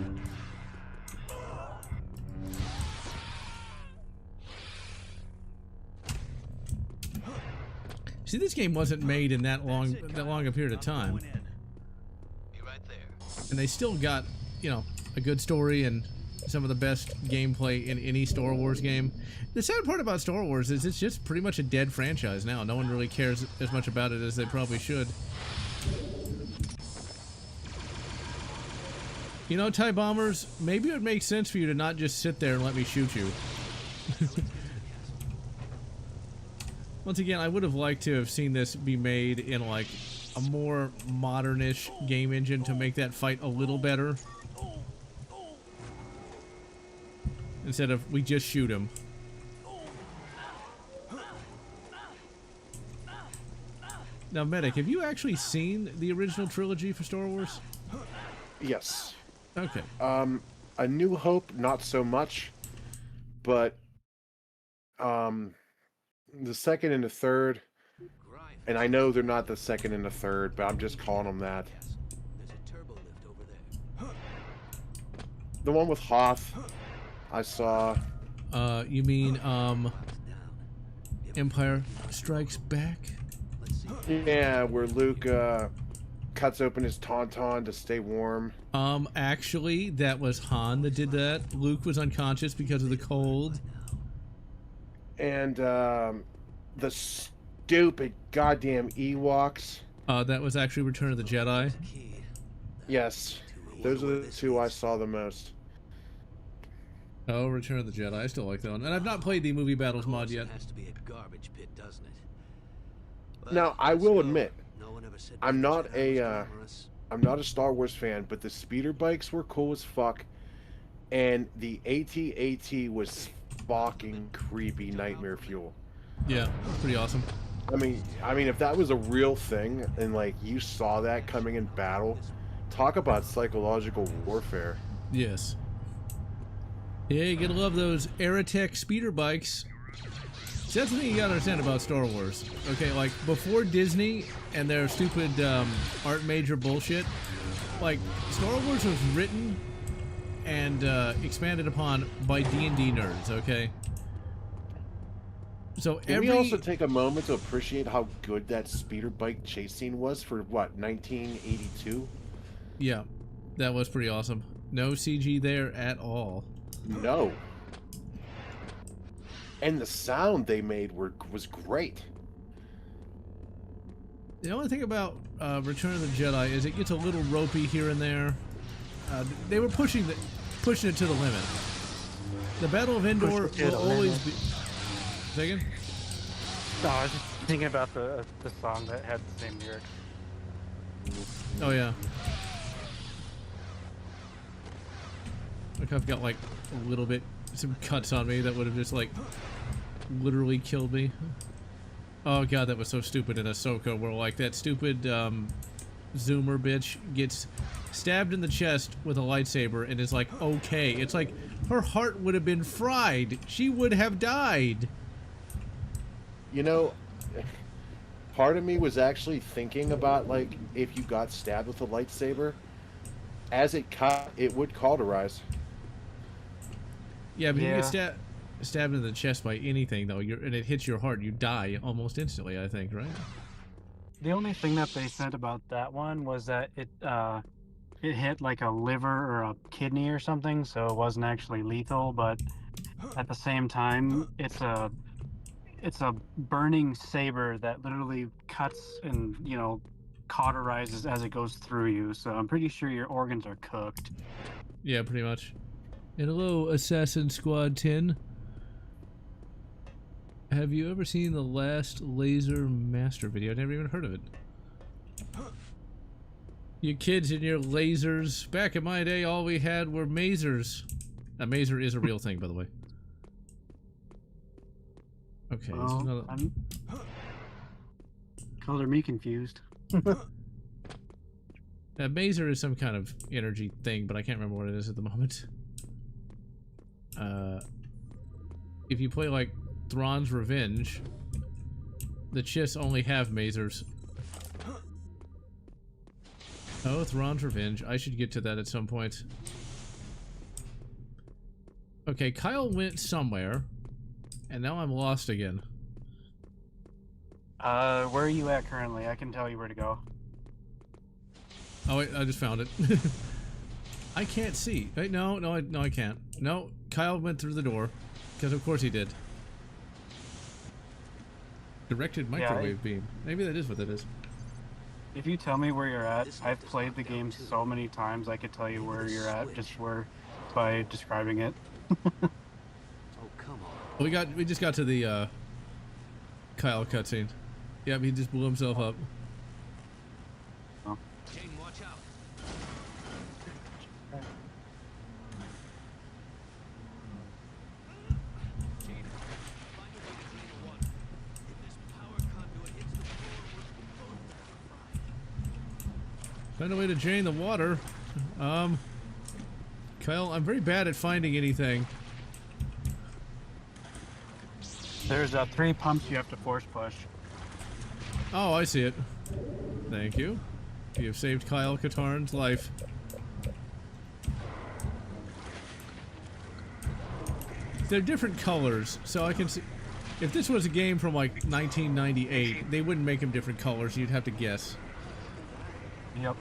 See, this game wasn't made in that long a period of time. And they still got, you know, a good story and some of the best gameplay in any Star Wars game. The sad part about Star Wars is it's just pretty much a dead franchise now. No one really cares as much about it as they probably should. You know, TIE Bombers, maybe it would make sense for you to not just sit there and let me shoot you. Once again, I would have liked to have seen this be made in like a more modern-ish game engine to make that fight a little better. Instead of we just shoot him. Now, Medic, have you actually seen the original trilogy for Star Wars? Yes. Okay. A New Hope, not so much, but the second and the third, and I know they're not the second and the third, but I'm just calling them that. There's a turbo lift over there. The one with Hoth, I saw. You mean, Empire Strikes Back? Yeah, where Luke cuts open his tauntaun to stay warm. Actually, that was Han that did that. Luke was unconscious because of the cold. And the stupid goddamn Ewoks. That was actually Return of the Jedi. Yes, those are the two I saw the most. Oh, Return of the Jedi. I still like that one. And I've not played the movie Battles mod yet. It has to be a garbage pit, doesn't it? But Now, I will admit, no one ever said I'm not Jedi was a glamorous. I'm not a Star Wars fan, but the speeder bikes were cool as fuck, and the AT-AT was fucking creepy nightmare fuel. Yeah, that's pretty awesome. I mean, if that was a real thing, and like you saw that coming in battle, talk about psychological warfare. Yes. Yeah, you gotta love those Aerotech speeder bikes. See, that's the thing you gotta understand about Star Wars. Okay, like, before Disney and their stupid art major bullshit, like, Star Wars was written and expanded upon by D&D nerds, okay? So Can we also take a moment to appreciate how good that speeder bike chase scene was for, what, 1982? Yeah, that was pretty awesome. No CG there at all. No. And the sound they made was great. The only thing about Return of the Jedi is it gets a little ropey here and there. They were pushing it to the limit. The Battle of Endor will always be... Say again? No, I was just thinking about the song that had the same lyrics. Oh yeah. Like I've got like a little bit, some cuts on me that would have just like literally killed me. Oh god, that was so stupid in Ahsoka, where like that stupid Zoomer bitch gets stabbed in the chest with a lightsaber and is like, okay. It's like her heart would have been fried. She would have died. You know, part of me was actually thinking about, like, if you got stabbed with a lightsaber, as it cut, it would cauterize. Yeah, but you get stabbed in the chest by anything, though, and it hits your heart, you die almost instantly, I think, right? The only thing that they said about that one was that it hit like a liver or a kidney or something, so it wasn't actually lethal, but at the same time, it's a burning saber that literally cuts and, you know, cauterizes as it goes through you, so I'm pretty sure your organs are cooked. Yeah, pretty much. And hello, Assassin Squad 10. Have you ever seen the last Laser Master video? I've never even heard of it. You kids and your lasers. Back in my day, all we had were masers. A maser is a real thing, by the way. Okay, this is another... Color me confused. A maser is some kind of energy thing, but I can't remember what it is at the moment. If you play like Thrawn's Revenge, the Chiss only have masers. Oh, Thrawn's Revenge. I should get to that at some point. Okay, Kyle went somewhere, and now I'm lost again. Where are you at currently? I can tell you where to go. Oh wait, I just found it. I can't see. Wait, no, I can't. No, Kyle went through the door, because of course he did. Directed microwave beam. Maybe that is what that is. If you tell me where you're at, I've played the game so many times I could tell you where you're at just by describing it. Oh, come on. We just got to the Kyle cutscene. Yep, he just blew himself up. Oh. King, watch out. Jade, find a way to drain the water. If this power conduit hits the floor, we're both fried. Find a way to drain the water. Kyle, I'm very bad at finding anything. There's 3 pumps you have to force push. Oh, I see it. Thank you. You have saved Kyle Katarn's life. They're different colors, so I can see... If this was a game from like 1998, they wouldn't make them different colors. You'd have to guess. Yep.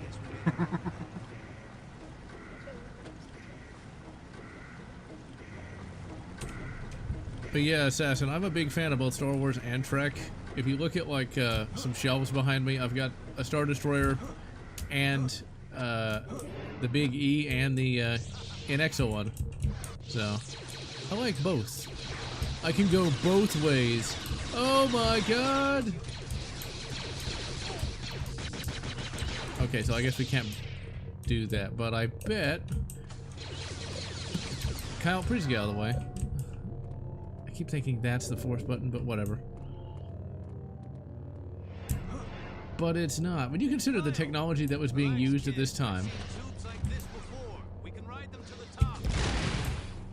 But yeah, Assassin, I'm a big fan of both Star Wars and Trek. If you look at like some shelves behind me, I've got a Star Destroyer and the Big E and the NXO one. So I like both. I can go both ways. Oh my god! Okay, so I guess we can't do that, but I bet... Kyle, please get out of the way. I keep thinking that's the force button, but whatever. But it's not. When you consider the technology that was being used at this time... Suits like this before. We can ride them to the top.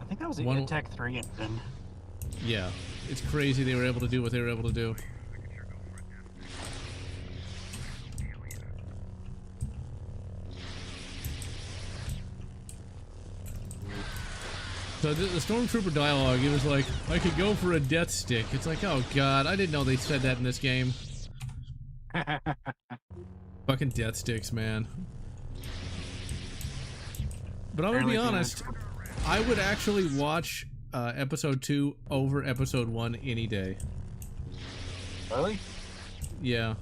I think That was the One- Tech 3 engine. Yeah, it's crazy they were able to do what they were able to do. So the Stormtrooper dialogue, it was like, I could go for a death stick. It's like, oh god, I didn't know they said that in this game. Fucking death sticks, man. But I'm gonna be honest, I would actually watch episode 2 over episode 1 any day. Really? Yeah.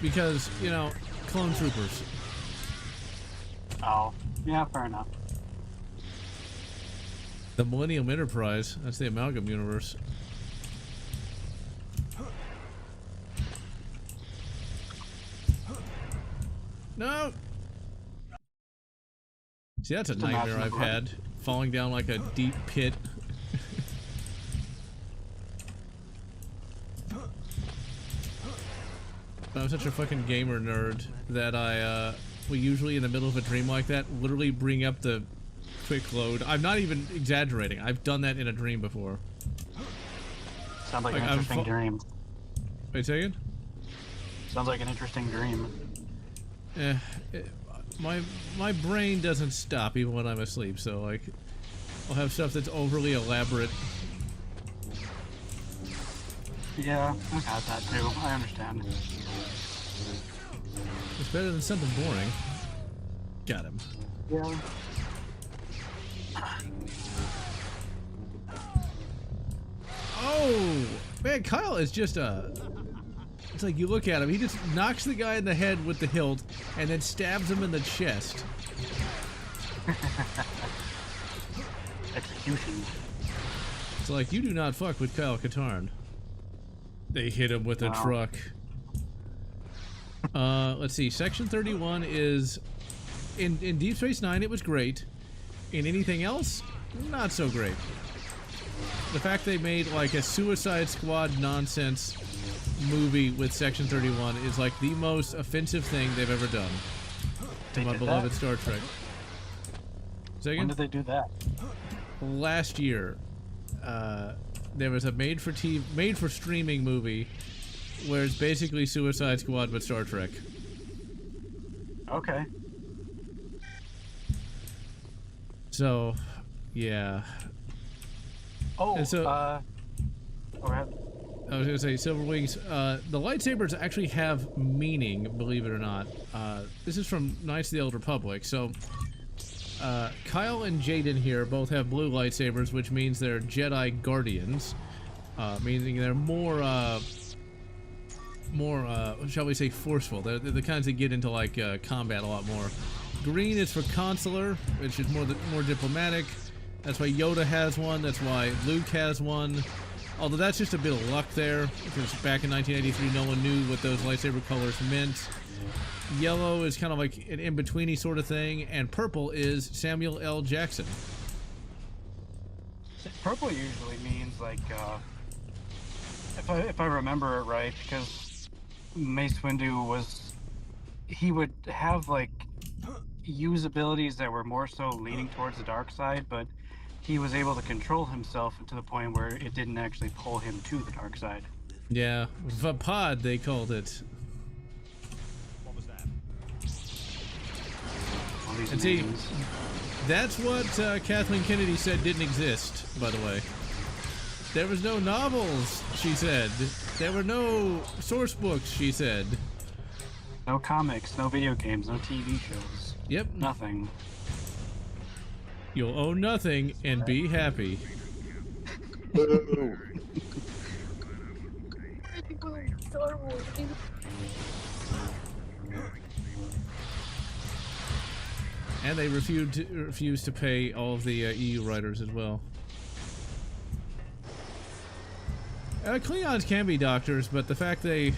Because, you know, clone troopers. Oh, yeah, fair enough. The Millennium Enterprise, that's the Amalgam universe. No! See, that's a nightmare I've had. Falling down like a deep pit. I'm such a fucking gamer nerd that I, will usually in the middle of a dream like that literally bring up the quick load. I'm not even exaggerating. I've done that in a dream before. Sounds like an I'm interesting dream. Wait a second. Sounds like an interesting dream. My brain doesn't stop even when I'm asleep, so like I'll have stuff that's overly elaborate. Yeah, I got that too. I understand. It's better than something boring. Got him. Yeah. Oh man, Kyle is just it's like you look at him, he just knocks the guy in the head with the hilt and then stabs him in the chest. Execution. It's like, you do not fuck with Kyle Katarn. They hit him with a truck. Let's see, Section 31 is... In Deep Space Nine, it was great. In anything else, not so great. The fact they made, like, a Suicide Squad nonsense movie with Section 31 is, like, the most offensive thing they've ever done to my beloved Star Trek. Say again? When did they do that? Last year, there was a made-for-streaming movie where it's basically Suicide Squad but Star Trek. Okay. So, yeah. Oh, And so, go ahead. I was gonna say, Silver Wings, the lightsabers actually have meaning, believe it or not. This is from Knights of the Old Republic, so... Kyle and Jaden here both have blue lightsabers, which means they're Jedi Guardians, meaning they're more, shall we say, forceful. They're the kinds that get into, like, combat a lot more. Green is for consular, which is more diplomatic. That's why Yoda has one, that's why Luke has one. Although that's just a bit of luck there, because back in 1983 no one knew what those lightsaber colors meant. Yellow is kind of like an in-betweeny sort of thing, and purple is Samuel L. Jackson. Purple usually means, like, if I remember it right, because Mace Windu he would have, like, use abilities that were more so leaning towards the dark side, but he was able to control himself to the point where it didn't actually pull him to the dark side. Yeah, Vapad they called it. And see, that's what Kathleen Kennedy said didn't exist, by the way. There was no novels, she said. There were no source books, she said. No comics, no video games, no TV shows. Yep. Nothing. You'll own nothing and be happy. Boo. Star Wars. And they refused to pay all of the EU writers as well. Klingons can be doctors, but the fact they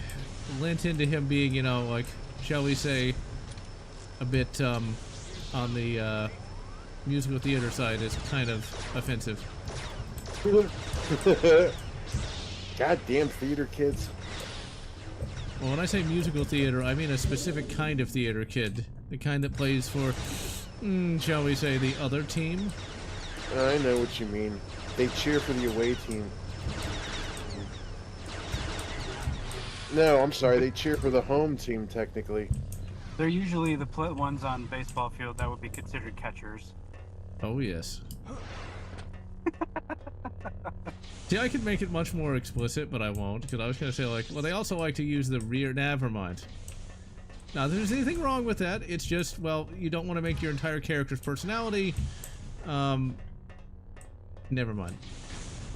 lent into him being, you know, like, shall we say, a bit on the musical theater side is kind of offensive. Goddamn theater kids. Well, when I say musical theater, I mean a specific kind of theater kid. The kind that plays for shall we say, the other team. I know what you mean. They cheer for the away team. No, I'm sorry. They cheer for the home team, technically. They're usually the ones on baseball field that would be considered catchers. Oh, yes. See, I could make it much more explicit, but I won't, because I was going to say, like, well, they also like to use the rear... Never mind. Now, if there's anything wrong with that, it's just, well, you don't want to make your entire character's personality... Never mind.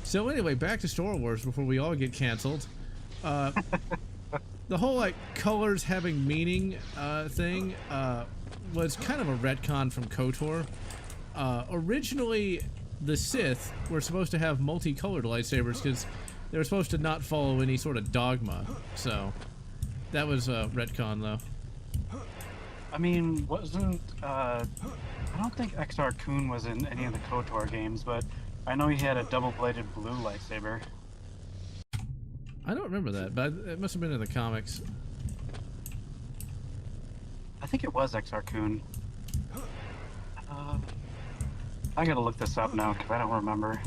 So anyway, back to Star Wars before we all get canceled. The whole, like, colors having meaning thing was kind of a retcon from KOTOR. Originally, the Sith were supposed to have multicolored lightsabers because they were supposed to not follow any sort of dogma. So, that was a retcon, though. I mean, wasn't... I don't think XR Kun was in any of the KOTOR games, but I know he had a double-bladed blue lightsaber. I don't remember that, but it must have been in the comics. I think it was XR Kun. I gotta look this up now, because I don't remember.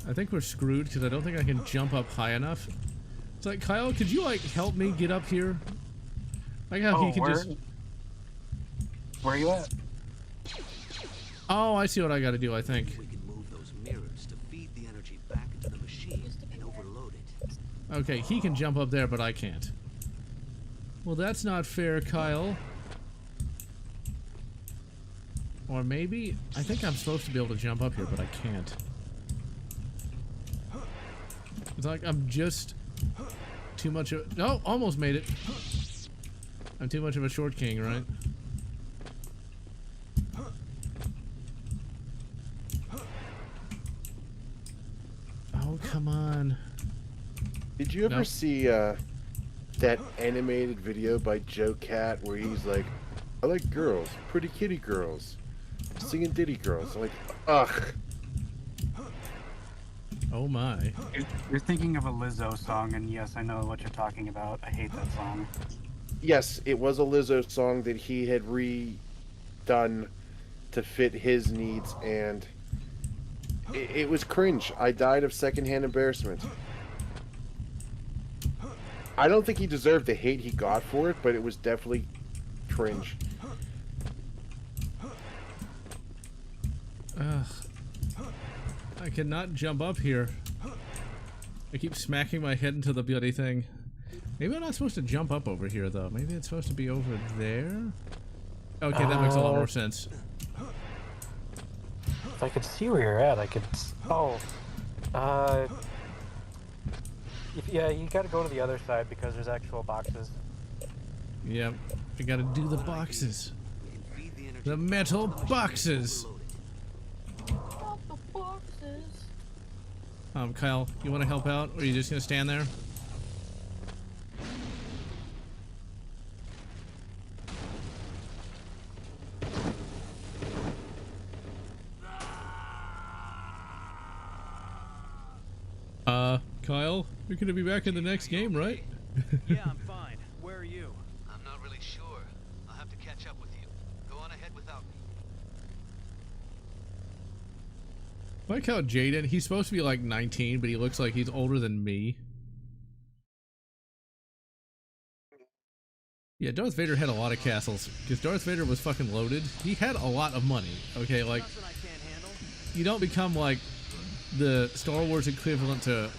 I think we're screwed, because I don't think I can jump up high enough. It's like, Kyle, could you, like, help me get up here? Like how he can just... Where are you at? Oh, I see what I gotta do, I think. We can move those mirrors to feed the energy back into the machine and overload it. Okay, he can jump up there, but I can't. Well, that's not fair, Kyle. Or maybe... I think I'm supposed to be able to jump up here, but I can't. It's like I'm just... too much of... Oh, almost made it. I'm too much of a short king, right? Oh, come on. Did you ever see that animated video by Joe Cat where he's like, I like girls, pretty kitty girls, singing ditty girls. I'm like, ugh. Oh my. You're thinking of a Lizzo song, and yes, I know what you're talking about. I hate that song. Yes, it was a Lizzo song that he had redone to fit his needs, and it was cringe. I died of secondhand embarrassment. I don't think he deserved the hate he got for it, but it was definitely cringe. Ugh. I cannot jump up here. I keep smacking my head into the bloody thing. Maybe I'm not supposed to jump up over here, though. Maybe it's supposed to be over there? Okay, that makes a lot more sense. If I could see where you're at, I could... Oh. Yeah, you gotta go to the other side because there's actual boxes. Yep. I gotta do the boxes. The metal boxes! Not the boxes. Kyle, you wanna help out? Or are you just gonna stand there? Kyle, you're gonna be back in the next game, right? Yeah, I'm fine. Where are you? I'm not really sure. I'll have to catch up with you. Go on ahead without me. Like how Jaden, he's supposed to be like 19, but he looks like he's older than me. Yeah, Darth Vader had a lot of castles, because Darth Vader was fucking loaded. He had a lot of money, okay, like, Nothing I can't handle. you don't become like the Star Wars equivalent to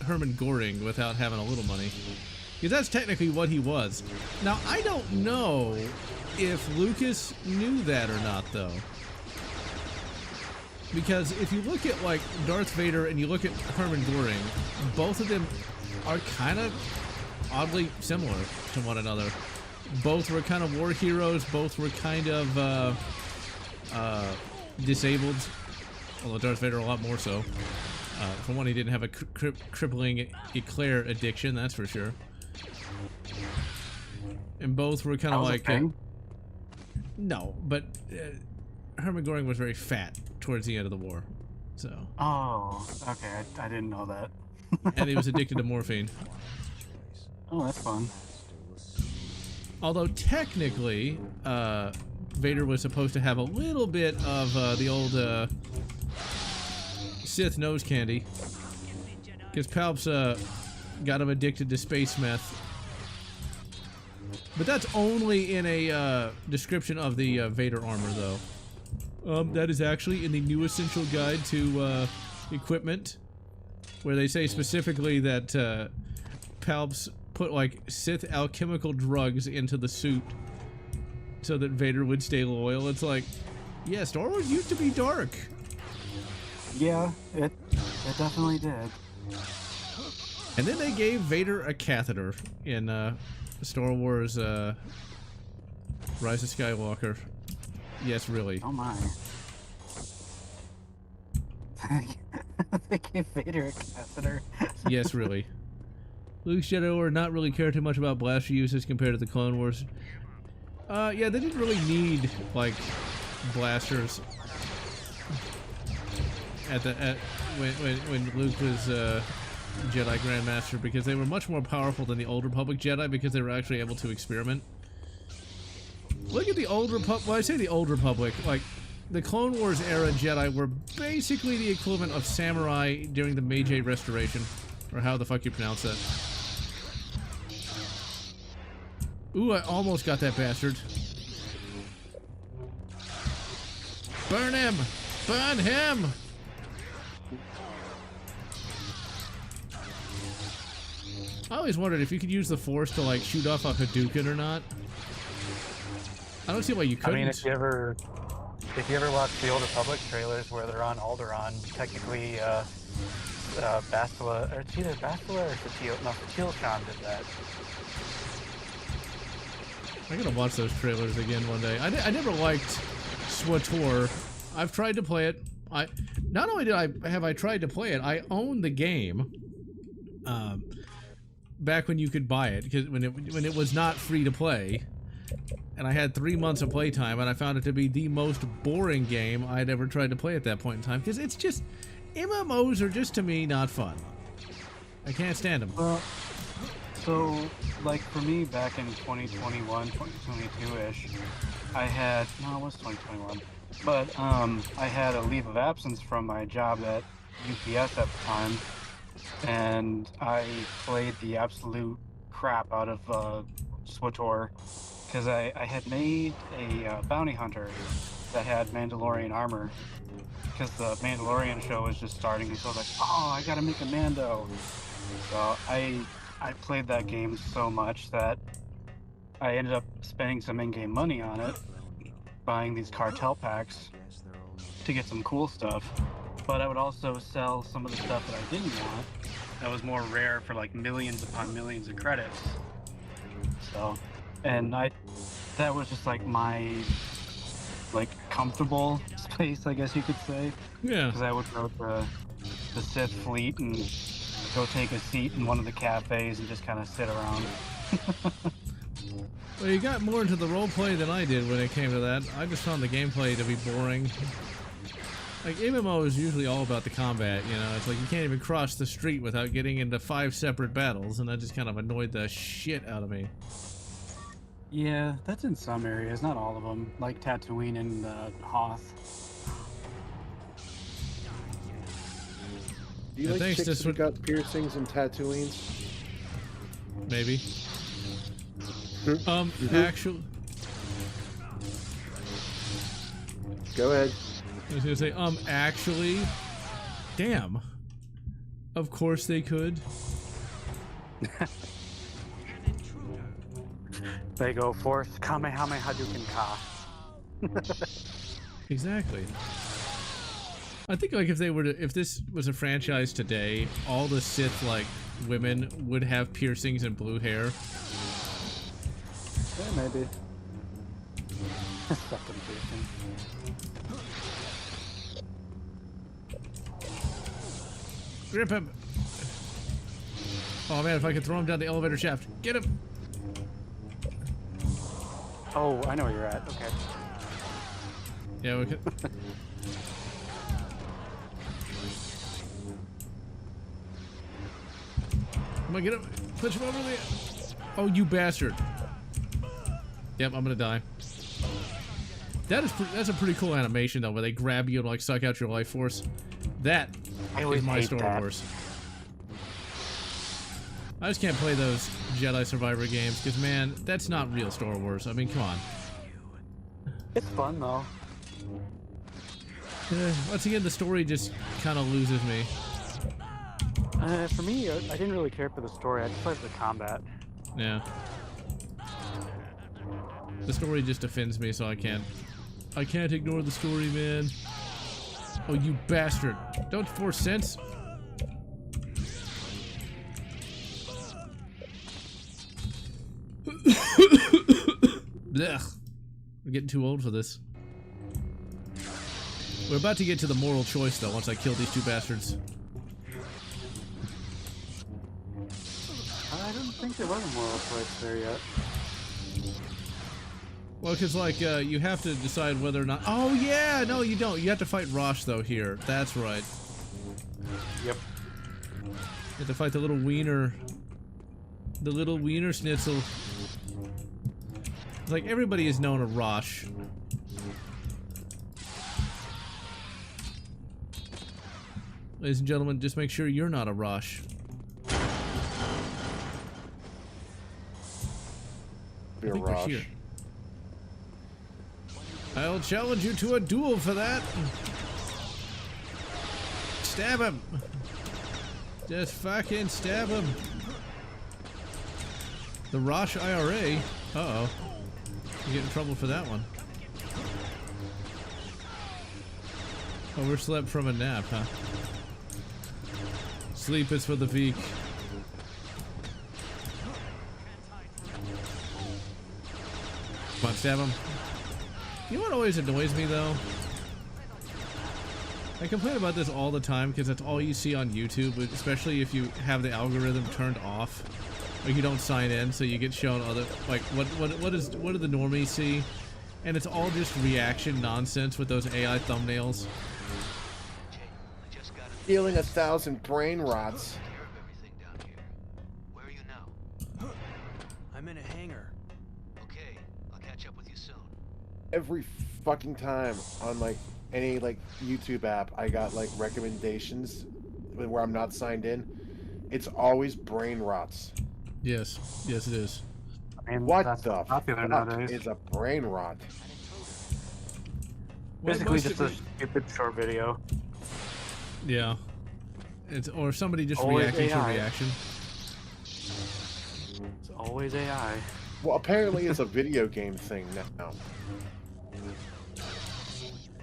Herman Goring without having a little money. Because that's technically what he was. Now, I don't know if Lucas knew that or not, though. Because if you look at, like, Darth Vader and you look at Herman Goring, both of them are kind of oddly similar to one another. Both were kind of war heroes, both were kind of disabled. Although Darth Vader a lot more so. For one, he didn't have a crippling eclair addiction, that's for sure. And both were kind of like... no, but Herman Goring was very fat towards the end of the war, so... Oh, okay, I didn't know that. And he was addicted to morphine. Oh, that's fun. Although technically, Vader was supposed to have a little bit of the old Sith nose candy. Because Palps got him addicted to space meth. But that's only in a description of the Vader armor, though. That is actually in the new essential guide to equipment, where they say specifically that Palps put like Sith alchemical drugs into the suit so that Vader would stay loyal. It's like, yeah, Star Wars used to be dark. Yeah, it definitely did. And then they gave Vader a catheter in Star Wars Rise of Skywalker. Yes, really. Oh my. They gave Vader a catheter. Yes, really. Luke's Jedi Order not really care too much about blaster uses compared to the Clone Wars. Yeah, they didn't really need, like, blasters when Luke was Jedi Grandmaster, because they were much more powerful than the Old Republic Jedi because they were actually able to experiment. Look at the Old Republic. Well, I say the Old Republic, like the Clone Wars era Jedi were basically the equivalent of samurai during the Meiji Restoration, or how the fuck you pronounce that. Ooh, I almost got that bastard. Burn him! Burn him! I always wondered if you could use the Force to, like, shoot off a Hadouken or not. I don't see why you couldn't. I mean, if you ever watch the Old Republic trailers where they're on Alderaan, technically, Bastila, or it's either Bastila or Satele, no, Satele did that. I gotta watch those trailers again one day. I never liked SWTOR. I've tried to play it. Not only have I tried to play it, I own the game. Back when you could buy it, because when it was not free to play, and I had 3 months of playtime, and I found it to be the most boring game I'd ever tried to play at that point in time, because it's just, MMOs are just, to me, not fun. I can't stand them. Well, so, like, for me, back in 2021, 2022-ish, I had, no, it was 2021, but, I had a leave of absence from my job at UPS at the time, and I played the absolute crap out of SWTOR, because I had made a bounty hunter that had Mandalorian armor, because the Mandalorian show was just starting, and so I was like, oh, I gotta make a Mando. So I played that game so much that I ended up spending some in-game money on it, buying these cartel packs to get some cool stuff. But I would also sell some of the stuff that I didn't want that was more rare for like millions upon millions of credits. So, and that was just like my, like, comfortable space, I guess you could say. Yeah. Because I would go to the Sith fleet and go take a seat in one of the cafes and just kind of sit around. Well, you got more into the roleplay than I did when it came to that. I just found the gameplay to be boring. Like, MMO is usually all about the combat, you know? It's like you can't even cross the street without getting into 5 separate battles, and that just kind of annoyed the shit out of me. Yeah, that's in some areas, not all of them, like Tatooine and Hoth. Do you like thanks chicks to that got piercings and Tatooines? Maybe. Actually... Go ahead. I was gonna say, actually... Damn. Of course they could. They go Force Kamehameha Hadouken Ka. Exactly. I think, like, if this was a franchise today, all the Sith, like, women would have piercings and blue hair. Yeah, maybe. Fucking piercing. Grip him! Oh man, if I could throw him down the elevator shaft. Get him! Oh, I know where you're at. Okay. Yeah, we could. Come on, get him! Push him over there! Oh, you bastard! Yep, I'm gonna die. That's a pretty cool animation though, where they grab you and like suck out your life force. That is my Star Wars. I just can't play those Jedi Survivor games because, man, that's not real Star Wars. I mean, come on. It's fun though. Once again, the story just kind of loses me. For me, I didn't really care for the story. I just liked the combat. Yeah. The story just offends me, so I can't ignore the story, man. Oh, you bastard. Don't force sense. Blech. I'm getting too old for this. We're about to get to the moral choice, though, once I kill these two bastards. I don't think there was a moral choice there yet. Well, because, like, you have to decide whether or not... Oh, yeah! No, you don't. You have to fight Rosh, though, here. That's right. Yep. You have to fight the little wiener... The little wiener schnitzel. It's like, everybody is known a Rosh. Ladies and gentlemen, just make sure you're not a Rosh. Be a Rosh. I'll challenge you to a duel for that. Stab him. Just fucking stab him. The Rosh IRA. Uh-oh. You get in trouble for that one. Overslept from a nap, huh? Sleep is for the weak. Come on, stab him. You know what always annoys me, though? I complain about this all the time because that's all you see on YouTube, especially if you have the algorithm turned off. Like, you don't sign in, so you get shown other... Like, what do the normies see? And it's all just reaction nonsense with those AI thumbnails. Healing 1,000 brain rots. Where are you now? I'm in a hangar. Okay, I'll catch up with you soon. Every fucking time on like any like YouTube app, I got like recommendations where I'm not signed in. It's always brain rots. Yes. Yes, it is. I mean, What that's the popular fuck nowadays. is a brain rot? Basically, just a stupid short video. Yeah. It's, or somebody just Always reacting to a AI. reaction. It's always AI. Well, apparently it's a video game thing now.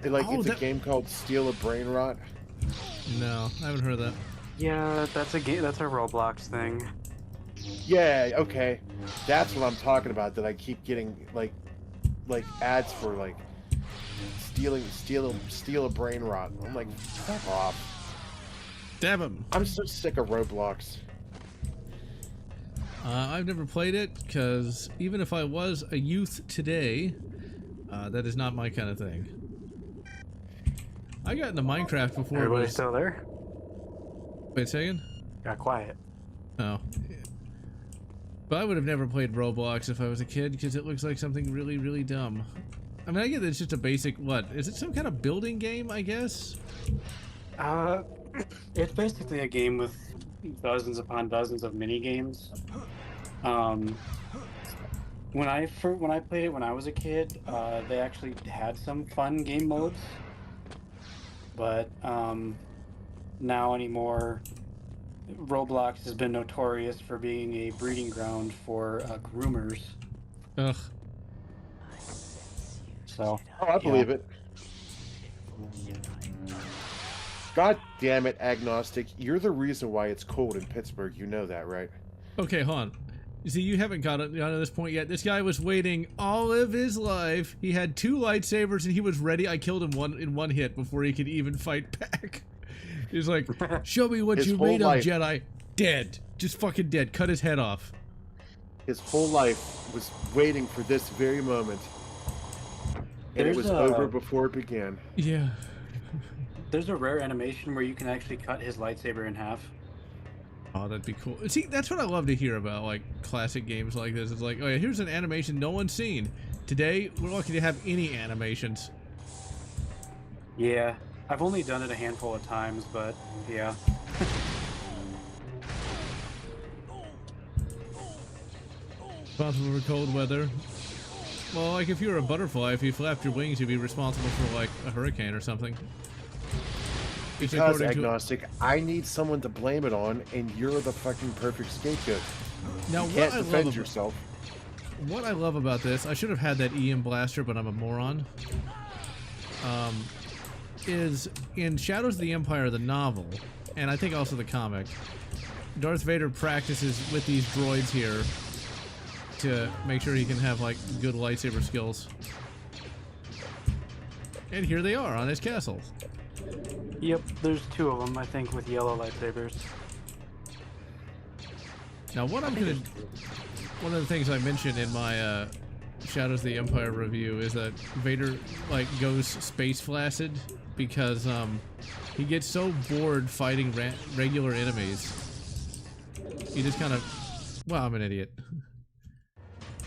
It's a game called Steal a Brain Rot. No, I haven't heard of that. Yeah, that's a game. That's a Roblox thing. Yeah, okay. That's what I'm talking about, that I keep getting like ads for like steal a brain rot. I'm like, fuck off. Stab him. I'm so sick of Roblox. I've never played it because even if I was a youth today, that is not my kind of thing. I got into Minecraft before. Everybody still there? Wait a second. Got quiet. Oh. But I would have never played Roblox if I was a kid because it looks like something really, really dumb. I mean, I get that it's just a basic, what? Is it some kind of building game, I guess? It's basically a game with dozens upon dozens of mini games. When I played it when I was a kid, they actually had some fun game modes. But now anymore, Roblox has been notorious for being a breeding ground for groomers. Ugh. So. Oh, I believe it. God damn it, Agnostic. You're the reason why it's cold in Pittsburgh. You know that, right? Okay, hold on. You see, you haven't got to this point yet. This guy was waiting all of his life. He had 2 lightsabers and he was ready. I killed him in one hit before he could even fight back. He's like, show me what you made of, Jedi. Dead. Just fucking dead. Cut his head off. His whole life was waiting for this very moment. And it was over before it began. Yeah. There's a rare animation where you can actually cut his lightsaber in half. Oh, that'd be cool. See, that's what I love to hear about, like, classic games like this. It's like, oh yeah, here's an animation no one's seen. Today, we're lucky to have any animations. Yeah, I've only done it a handful of times, but yeah. Responsible for cold weather. Well, like, if you were a butterfly, if you flapped your wings, you'd be responsible for, like, a hurricane or something. Because, agnostic, I need someone to blame it on, and you're the fucking perfect scapegoat. Now, You can't defend yourself. What I love about this, I should have had that EM blaster, but I'm a moron. Is in Shadows of the Empire, the novel, and I think also the comic, Darth Vader practices with these droids here to make sure he can have, like, good lightsaber skills. And here they are on his castle. Yep, there's 2 of them, I think, with yellow lightsabers. Now, what I'm gonna... One of the things I mentioned in my Shadows of the Empire review is that Vader, like, goes space flaccid because he gets so bored fighting regular enemies. He just kind of... Well, I'm an idiot.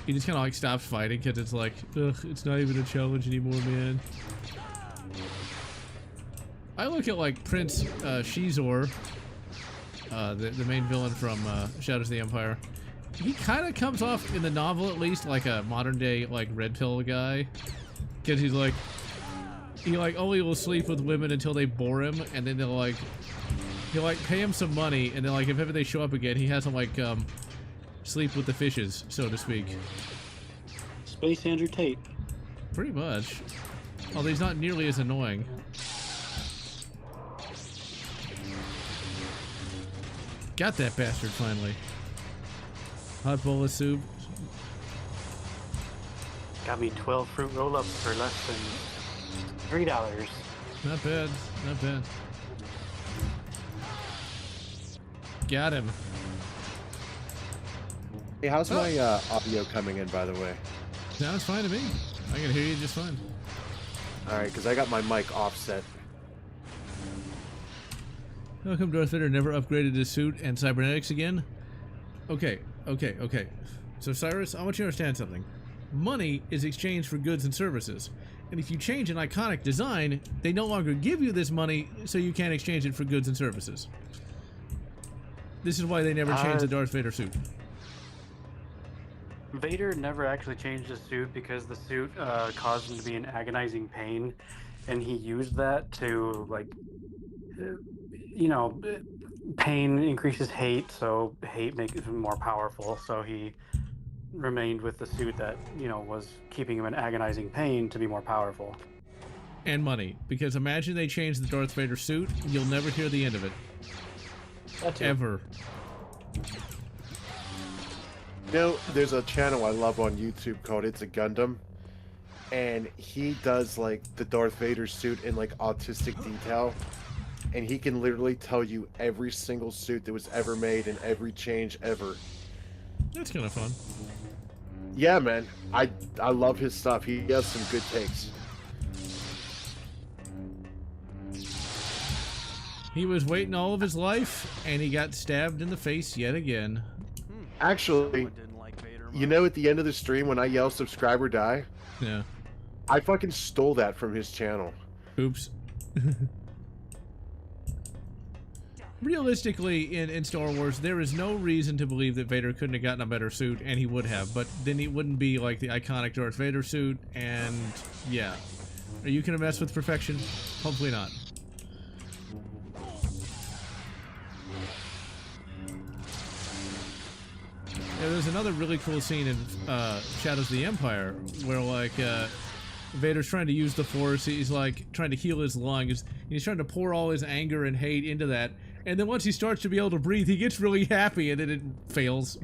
He just kind of, like, stops fighting because it's like, ugh, it's not even a challenge anymore, man. I look at, like, Prince Shizor, the main villain from Shadows of the Empire. He kind of comes off, in the novel at least, like a modern-day, like, red pill guy. Because he's like... He, like, only will sleep with women until they bore him, and then they'll, like... He'll, like, pay him some money, and then, like, if ever they show up again, he has them, like, sleep with the fishes, so to speak. Space Andrew Tate. Pretty much. Although he's not nearly as annoying. Got that bastard finally. Hot bowl of soup. Got me 12 fruit roll-ups for less than $3. Not bad, not bad. Got him. Hey, how's my audio coming in, by the way? Sounds fine to me. I can hear you just fine. Alright, because I got my mic offset. How come Darth Vader never upgraded his suit and cybernetics again? Okay. So Cyrus, I want you to understand something. Money is exchanged for goods and services. And if you change an iconic design, they no longer give you this money, so you can't exchange it for goods and services. This is why they never changed the Darth Vader suit. Vader never actually changed his suit because the suit caused him to be in agonizing pain, and he used that to, like, you know, pain increases hate, so hate makes him more powerful, so he remained with the suit that, you know, was keeping him in agonizing pain to be more powerful. And money, because imagine they change the Darth Vader suit, you'll never hear the end of it. Ever. You know, there's a channel I love on YouTube called It's a Gundam, and he does, like, the Darth Vader suit in, like, autistic detail, and he can literally tell you every single suit that was ever made and every change ever. That's kind of fun. Yeah, man. I love his stuff. He has some good takes. He was waiting all of his life, and he got stabbed in the face yet again. Actually, you know, at the end of the stream when I yell subscriber die? Yeah. I fucking stole that from his channel. Oops. Realistically, in Star Wars, there is no reason to believe that Vader couldn't have gotten a better suit, and he would have, but then he wouldn't be like the iconic Darth Vader suit, and yeah. Are you gonna mess with perfection? Hopefully not. Yeah, there's another really cool scene in Shadows of the Empire where, like, Vader's trying to use the Force. He's, like, trying to heal his lungs. He's trying to pour all his anger and hate into that. And then once he starts to be able to breathe, he gets really happy, and then it fails.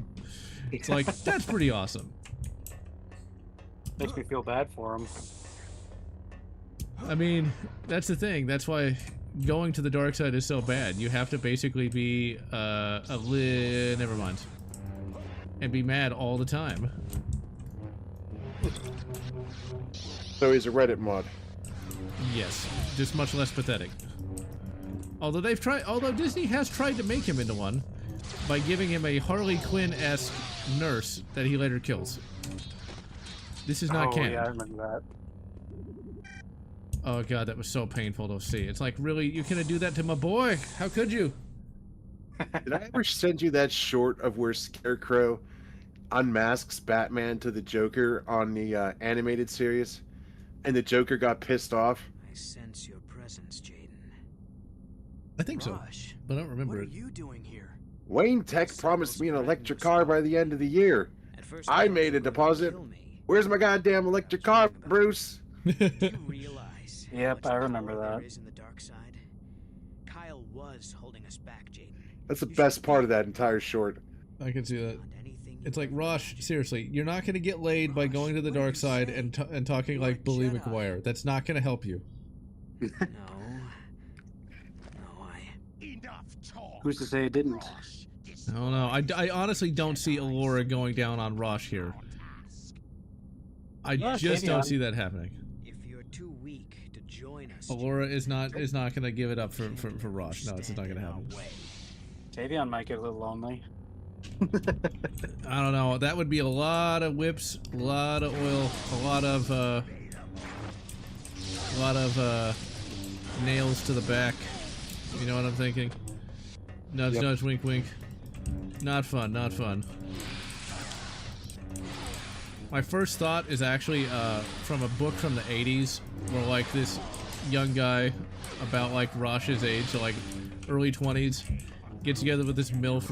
It's like, that's pretty awesome. Makes me feel bad for him. I mean, that's the thing. That's why going to the dark side is so bad. You have to basically be never mind. And be mad all the time. So he's a Reddit mod. Yes, just much less pathetic. Although Disney has tried to make him into one. by giving him a Harley Quinn-esque nurse that he later kills. This is not canon. Yeah, I remember that. Oh god, that was so painful to see. It's like, really, you couldn't do that to my boy? How could you? Did I ever send you that short of where Scarecrow unmasks Batman to the Joker on the animated series, and the Joker got pissed off? I sense your presence, Jaden. I think so, Rush, but I don't remember what it. are you doing here? Wayne Tech promised me an electric car by the end of the year. At first, I thought made you a were gonna deposit. kill me. Where's my goddamn electric car, Bruce? Do you realize how Yep, much I remember power there that. is in the dark side? Kyle was holding us back, Jaden. That's the You best should part of be that entire short. I can see that. beyond anything It's you like, ever Rosh, imagined. seriously, you're not going to get laid by going to the What did dark you side say? and talking You're like a Bully Jedi. McGuire. That's not going to help you. No. No, Who's to say it didn't? I don't know. I honestly don't see Allura going down on Rosh here. I Yeah, just Tavion. don't see that happening. If you're too weak to join us, Allura is not going to give it up for Rosh. No, it's not going to happen. Tavion might get a little lonely. I don't know. That would be a lot of whips, a lot of oil, a lot of nails to the back. You know what I'm thinking? Nudge, Yep. nudge, wink, wink. Not fun, not fun. My first thought is actually from a book from the 80s, where like this young guy about like Rosh's age, so like early 20s, gets together with this MILF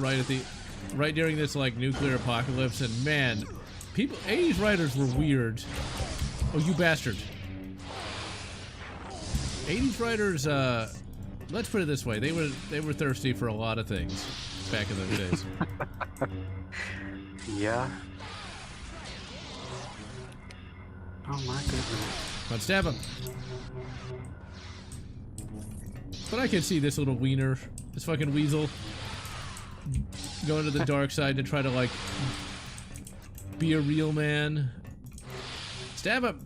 right during this like nuclear apocalypse, and man, 80s writers were weird. Oh, you bastard. 80s writers, let's put it this way, they were thirsty for a lot of things back in those days. Yeah. Oh my goodness. But stab him. But I can see this little wiener, this fucking weasel, going to the dark side to try to like be a real man. Stab him.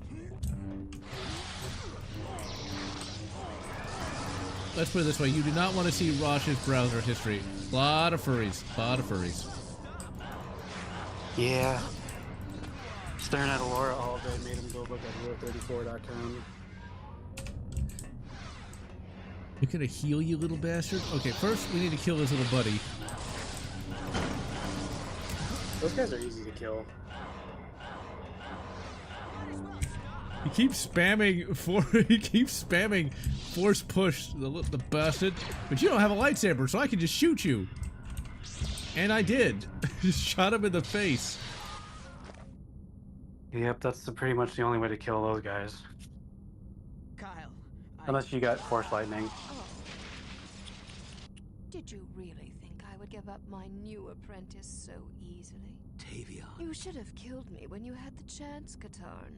Let's put it this way, you do not want to see Rosh's browser history. A lot of furries, a lot of furries. Yeah. Staring at Allura all day made him go look at rule34.com. You gonna heal, you little bastard? Okay, first we need to kill his little buddy. Those guys are easy to kill. He keeps spamming force push, the bastard. But you don't have a lightsaber, so I can just shoot you. And I did. Just shot him in the face. Yep, that's pretty much the only way to kill those guys. Kyle, Unless you got force lightning. Oh. Did you really think I would give up my new apprentice so easily? Tavion. You should have killed me when you had the chance, Katarn.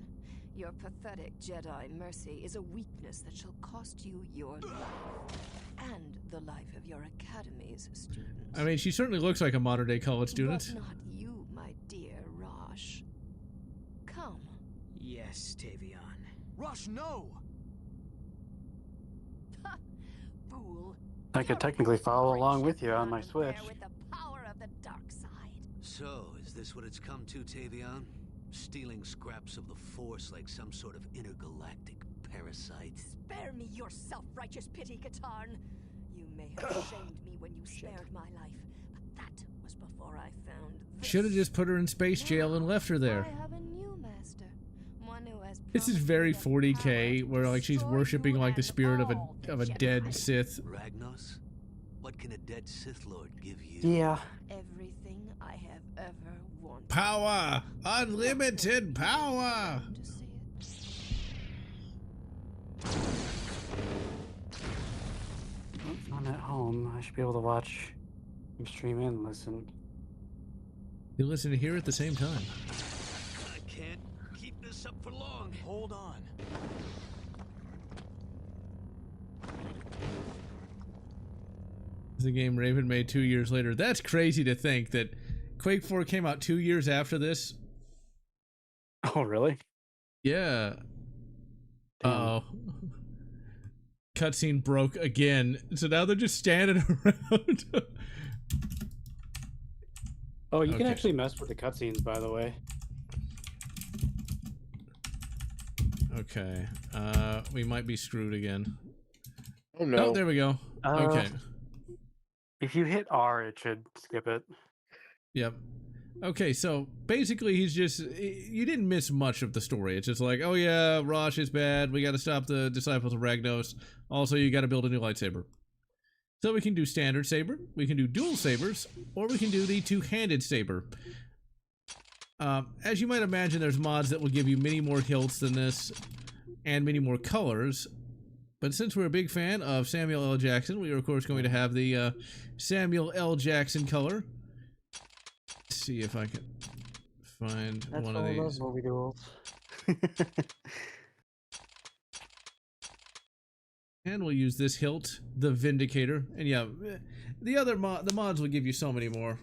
Your pathetic Jedi mercy is a weakness that shall cost you your life. And the life of your Academy's students. I mean, she certainly looks like a modern-day college student. But not you, my dear Rosh. Come. Yes, Tavion. Rush, no! Fool. I could technically follow along with you on my Switch. With the power of the dark side. So, is this what it's come to, Tavion? Stealing scraps of the Force like some sort of intergalactic parasite? Spare me your self-righteous pity, Katarn. You may have shamed me when you spared my life, but that was before I found this. Should have just put her in space jail and left her there. I have a new master, one who has This is very 40K, where like she's worshipping like the spirit of a dead Sith. Ragnos? What can a dead Sith Lord give you? Yeah. everything I have ever wanted. Power! Unlimited power! To see it. If I'm at home, I should be able to watch you stream and listen. You listen to hear at the same time. I can't keep this up for long. Hold on. It's a game Raven made 2 years later. That's crazy to think that Quake 4 came out 2 years after this. Oh, really? Yeah. Damn. Uh-oh. Cutscene broke again. So now they're just standing around. Oh, you can Okay. actually mess with the cutscenes, by the way. Okay. We might be screwed again. Oh no. Oh, there we go. Okay. If you hit R, it should skip it. Yep. Okay, so basically he's just... You didn't miss much of the story. It's just like, oh yeah, Rosh is bad. We gotta stop the Disciples of Ragnos. Also, you gotta build a new lightsaber. So we can do standard saber, we can do dual sabers, or we can do the two-handed saber. As you might imagine, there's mods that will give you many more hilts than this, and many more colors. But since we're a big fan of Samuel L. Jackson, we are of course going to have the Samuel L. Jackson color. Let's see if I can find one of these. Those movie duels. And we'll use this hilt, the Vindicator. And yeah, the other the mods will give you so many more.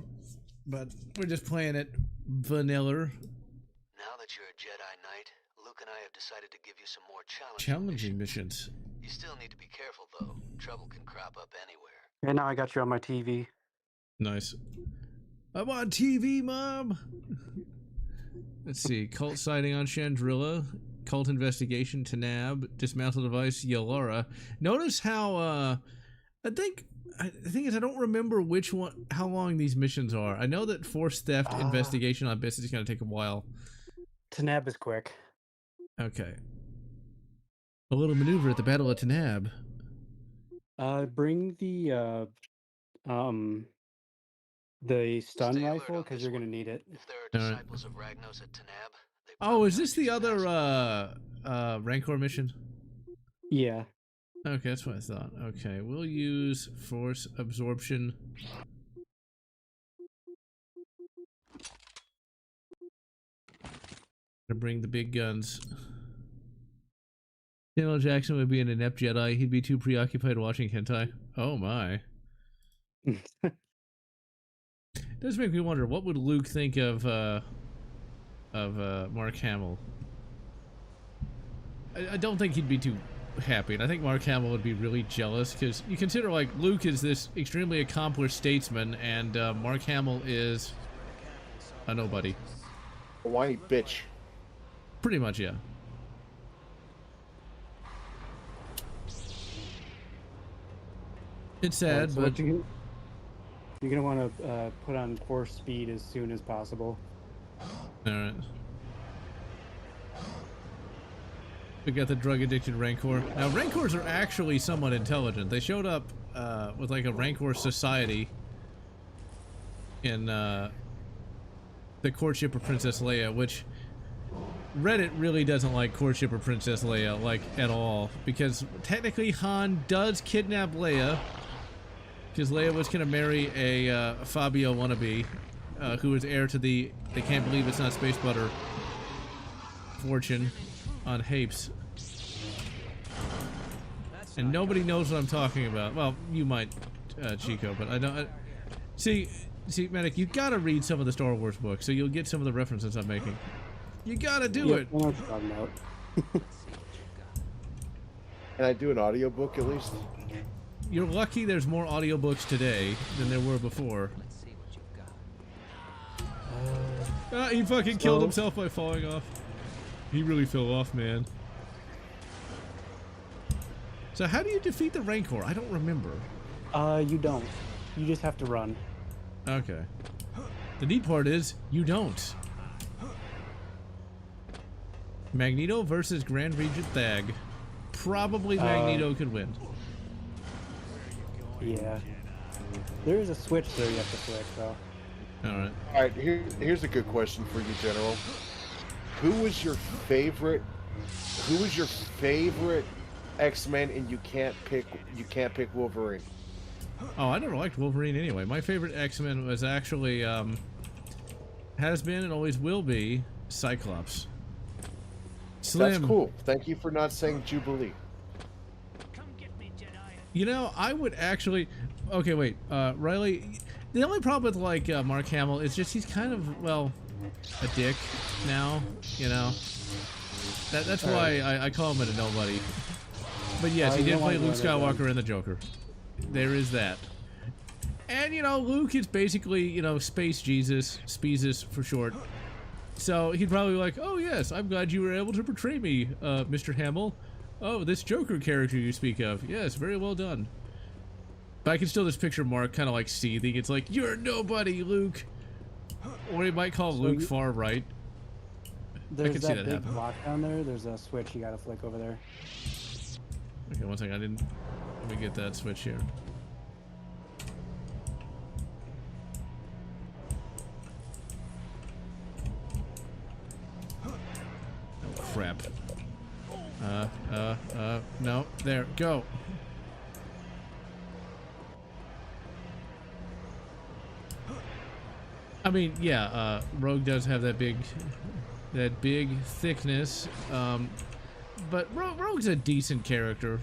But we're just playing it vanilla. Now that you're a Jedi Knight, Luke and I have decided to give you some more Challenging missions. You still need to be careful, though. Trouble can crop up anywhere. And now I got you on my TV. Nice. I'm on TV, Mom! Let's see. Cult sighting on Chandrilla. Cult investigation, Tanab. Dismantle device, Yalara. Notice how, the thing is, I don't remember which one, how long these missions are. I know that Force Theft investigation on Abyss is going to take a while. Tanab is quick. Okay. A little maneuver at the Battle of Tanab. Bring the stun Stay alert rifle on because this you're gonna one. need it. If there are Alright. disciples of Ragnos at Tanab, they Oh, probably is this aren't the using other, Rancor mission? Yeah. Okay, that's what I thought. Okay, we'll use Force Absorption. To bring the big guns. Samuel L. Jackson would be an inept Jedi. He'd be too preoccupied watching hentai. Oh my. Does make me wonder, what would Luke think of Mark Hamill? I don't think he'd be too happy, and I think Mark Hamill would be really jealous, because you consider, like, Luke is this extremely accomplished statesman, and Mark Hamill is a nobody. A whiny bitch. Pretty much, yeah. It's sad, So but you're gonna want to put on force speed as soon as possible. alright. We got the drug-addicted Rancor. Now, Rancors are actually somewhat intelligent. They showed up with, like, a Rancor society in the Courtship of Princess Leia, which Reddit really doesn't like Courtship of Princess Leia, like, at all. Because technically Han does kidnap Leia, because Leia was going to marry a Fabio wannabe, who is heir to the They Can't Believe It's Not Space Butter fortune on Hapes. And nobody knows what I'm talking about. Well, you might, Chico, but I don't... See, Medic, you gotta read some of the Star Wars books, so you'll get some of the references I'm making. You gotta do it! I know what you're talking about. Can I do an audiobook at least? You're lucky there's more audiobooks today than there were before. He fucking killed himself by falling off. He really fell off, man. So how do you defeat the Rancor? I don't remember. You don't. You just have to run. Okay. The neat part is, you don't. Magneto versus Grand Regent Thag. Probably Magneto could win. Yeah. There is a switch there you have to flick, though. Alright. Alright, here's a good question for you, General. Who was your favorite X-Men and you can't pick Wolverine? Oh, I never liked Wolverine anyway. My favorite X-Men was actually, has been and always will be, Cyclops. Slim. That's cool. Thank you for not saying Jubilee. You know, I would actually... Okay, wait. Riley, the only problem with, like, Mark Hamill is just he's kind of, well, a dick now, you know? That's why I call him a nobody. But yes, he did play Luke Skywalker and the Joker. There is that. And, you know, Luke is basically, you know, Space Jesus, Speezus for short. So he'd probably be like, oh yes, I'm glad you were able to portray me, Mr. Hamill. Oh, this Joker character you speak of. Yes, very well done. But I can still just picture Mark kind of like seething. It's like, you're nobody, Luke. Or he might call Luke far right. There's I can see that big happen. block down there. There's a switch you gotta flick over there. Okay, one second. Let me get that switch here. Oh, crap. No. There. Go. I mean, yeah, Rogue does have that big thickness, but Rogue's a decent character.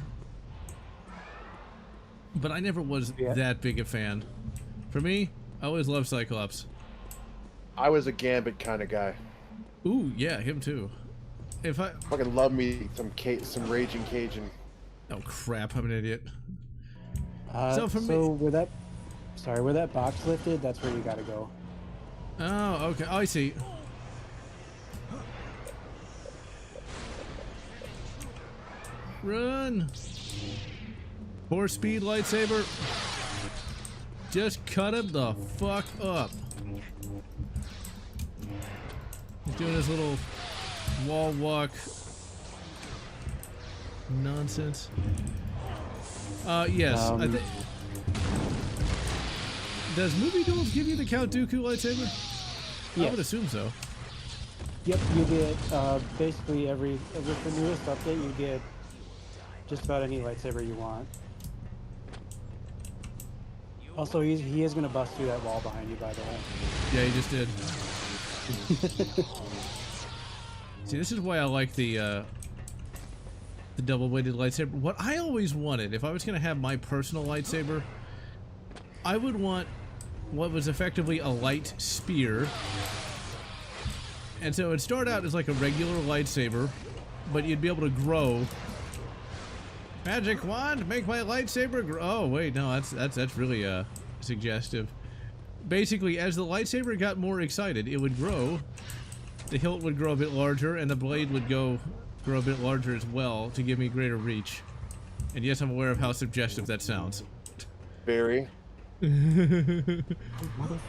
But I never was that big a fan. For me, I always loved Cyclops. I was a Gambit kind of guy. Ooh, yeah, him too. If I fucking love me some Raging Cajun. Oh crap, I'm an idiot. So where that box lifted, that's where you gotta go. Oh, okay. Oh, I see. Run! 4-speed lightsaber. Just cut him the fuck up. He's doing his little wall walk nonsense. Yes, I think. Does Movie Duels give you the Count Dooku lightsaber? Yes. I would assume so. Yep, you get basically with the newest update, you get just about any lightsaber you want. Also, he is gonna bust through that wall behind you, by the way. Yeah, he just did. See, this is why I like the double-bladed lightsaber. What I always wanted, if I was gonna have my personal lightsaber, I would want what was effectively a light spear. And so it'd start out as like a regular lightsaber, but you'd be able to grow. Magic wand, make my lightsaber grow. Oh wait, no, that's really suggestive. Basically, as the lightsaber got more excited, it would grow. The hilt would grow a bit larger, and the blade would grow a bit larger as well to give me greater reach. And yes, I'm aware of how suggestive that sounds. Very. Motherfucker.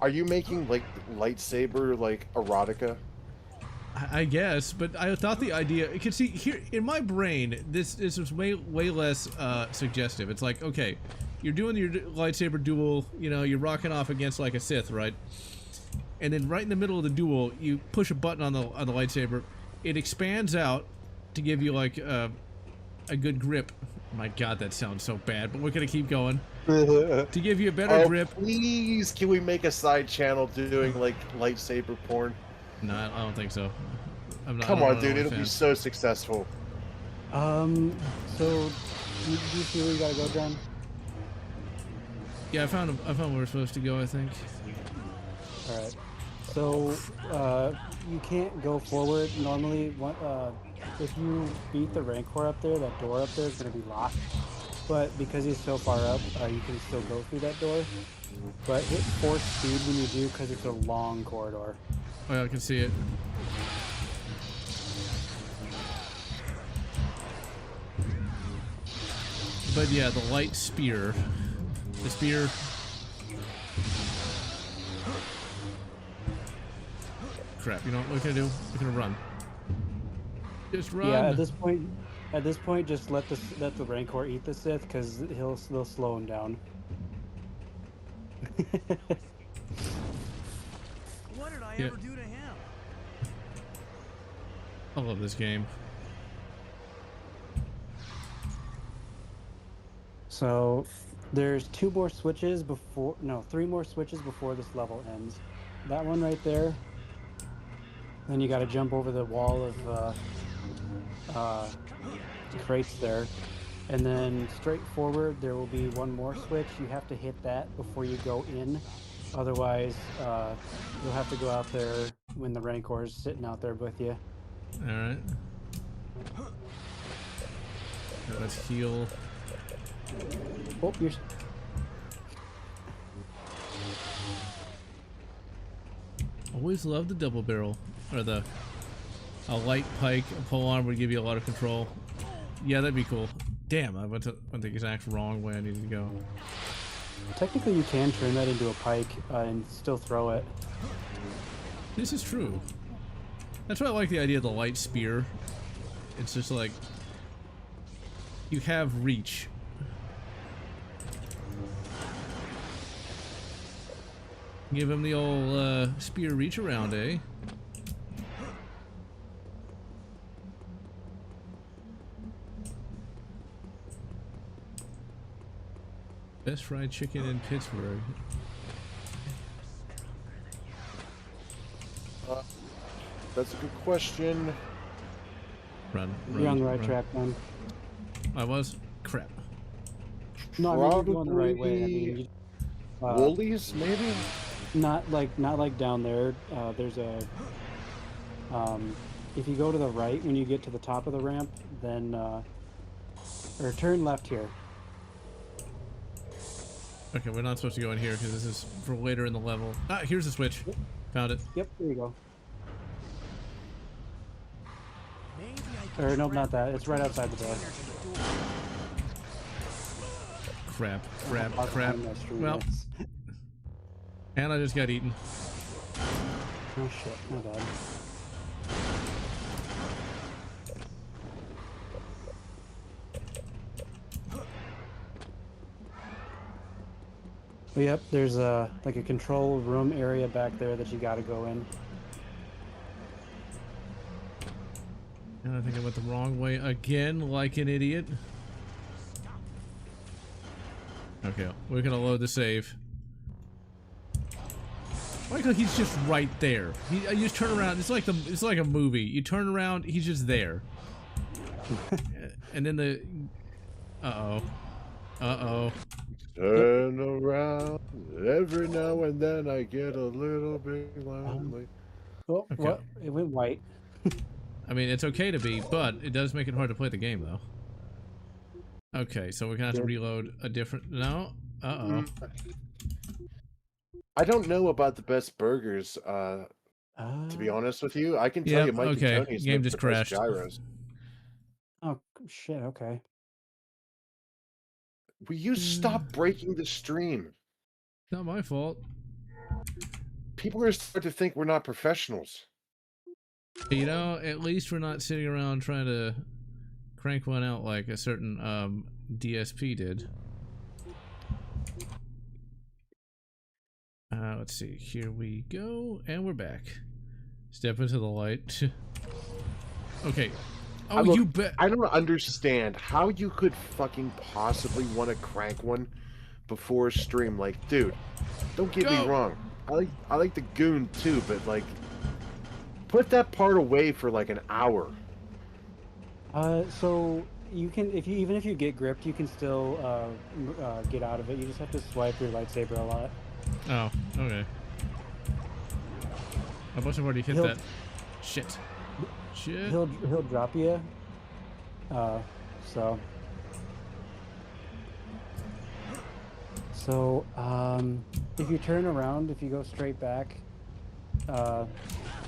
Are you making like lightsaber like erotica? I guess, but I thought the idea. You can see here in my brain, this was way less suggestive. It's like, okay, you're doing your lightsaber duel. You know, you're rocking off against like a Sith, right? And then right in the middle of the duel, you push a button on the lightsaber. It expands out to give you like a good grip. My God, that sounds so bad, but we're gonna keep going. To give you a better grip. Please, can we make a side channel doing like lightsaber porn? No, I don't think so. Come on, dude, it'll be so successful. So do you see where you gotta go, John? Yeah, I found where we're supposed to go, I think. All right. So you can't go forward normally. If you beat the Rancor up there, that door up there is gonna be locked. But because he's so far up, you can still go through that door. But hit 4 speed when you do, because it's a long corridor. Oh yeah, I can see it. But yeah, the light spear. The spear. Crap, you know what we're gonna do? We're gonna run. Just run. Yeah, at this point, just let the Rancor eat the Sith, because they'll slow him down. What did I ever do to him? I love this game. So there's 3 more switches before this level ends. That one right there. Then you got to jump over the wall of crates there, and then straight forward there will be 1 more switch. You have to hit that before you go in, otherwise you'll have to go out there when the Rancor is sitting out there with you. All right. Let's heal. Oh, Always loved the double barrel, or a light pike, a polearm would give you a lot of control. Yeah, that'd be cool. Damn, I went the exact wrong way I needed to go. Technically, you can turn that into a pike and still throw it. This is true. That's why I like the idea of the light spear. It's just like you have reach. Give him the old spear reach around, eh? Best fried chicken in Pittsburgh. That's a good question. Run. You're on the right track, man. I was? Crap. No, I mean, you're going the right way. I mean, you, Woolies, maybe? not like down there. There's a if you go to the right when you get to the top of the ramp, then or turn left here. Okay, we're not supposed to go in here because this is for later in the level. Ah, here's the switch. Found it. Yep, there you go. Or nope, not that. It's right outside the door. Crap. Well, Well, and I just got eaten. oh shit, my bad. Well, yep, there's like a control room area back there that you gotta go in. And I think I went the wrong way again, like an idiot. Okay, we're gonna load the save. Michael, he's just right there. You just turn around. It's like a movie. You turn around, he's just there. And then the uh-oh. Turn around. Every now and then I get a little bit lonely. Oh, Okay. what? It went white. I mean, it's okay to be, but it does make it hard to play the game, though. Okay, so we're gonna have to reload a different. No. Uh-oh. I don't know about the best burgers, to be honest with you. I can tell you Mike and Tony's Game make just the best crashed. gyros. Oh shit. Okay. Will you stop breaking the stream? Not my fault. People are starting to think we're not professionals. You know, at least we're not sitting around trying to crank one out like a certain DSP did. Let's see. Here we go, and we're back. Step into the light. Okay. Oh, Look, you bet. I don't understand how you could fucking possibly want to crank one before a stream. Like, dude, don't get me wrong. I like the goon too, but like, put that part away for like an hour. So you can, even if you get gripped, you can still get out of it. You just have to swipe your lightsaber a lot. Oh, okay. I must have already hit that. Shit. He'll drop you. So if you turn around, if you go straight back,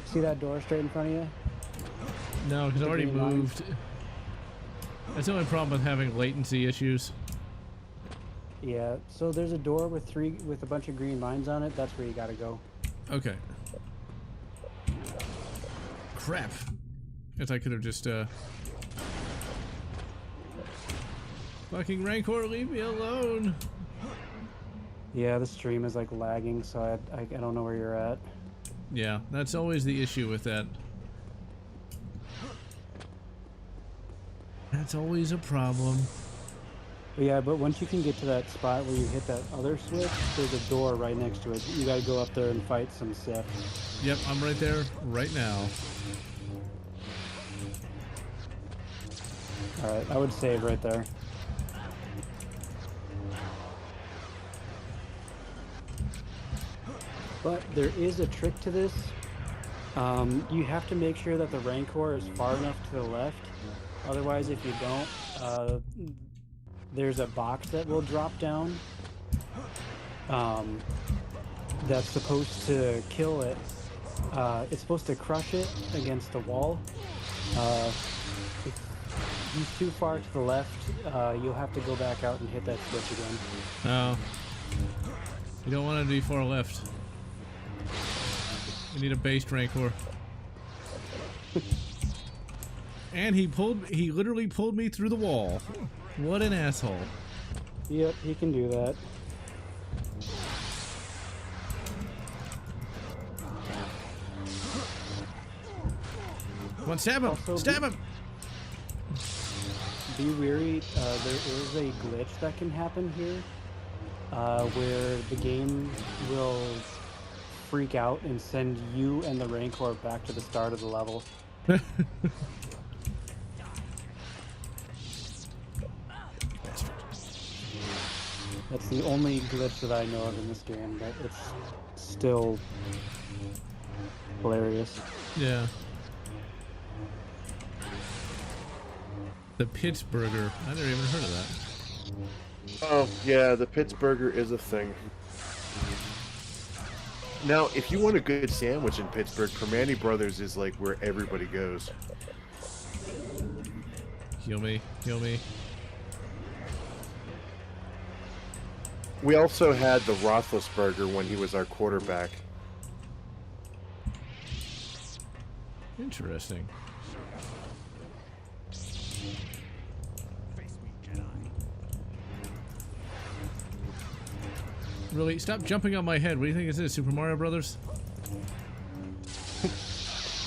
see that door straight in front of you? No, because I already moved. That's the only problem with having latency issues. Yeah. So there's a door with a bunch of green lines on it. That's where you gotta go. Okay. Crap. Guess I could have just fucking Rancor, leave me alone. Yeah, the stream is like lagging, so I don't know where you're at. Yeah, that's always the issue with that. That's always a problem. But yeah, but once you can get to that spot where you hit that other switch, there's a door right next to it. You gotta go up there and fight some Sith. Yep, I'm right there right now. Alright, I would save right there. But there is a trick to this. You have to make sure that the Rancor is far enough to the left. Otherwise, if you don't, there's a box that will drop down that's supposed to kill it it's supposed to crush it against the wall. If he's too far to the left, you'll have to go back out and hit that switch again. Oh. You don't want it to be far left. You need a based Rancor. And he literally pulled me through the wall. What an asshole. Yep, he can do that. Come on, stab him! Also, Stab him! Be wary, there is a glitch that can happen here, where the game will freak out and send you and the Rancor back to the start of the level. That's the only glitch that I know of in this game, but it's still hilarious. Yeah. The Pittsburgher. I never even heard of that. Oh, yeah, the Pittsburgher is a thing. Now, if you want a good sandwich in Pittsburgh, Permane Brothers is like where everybody goes. Heal me. Heal me. We also had the Roethlisberger when he was our quarterback. Interesting. Really? Stop jumping on my head. What do you think this is? Super Mario Brothers?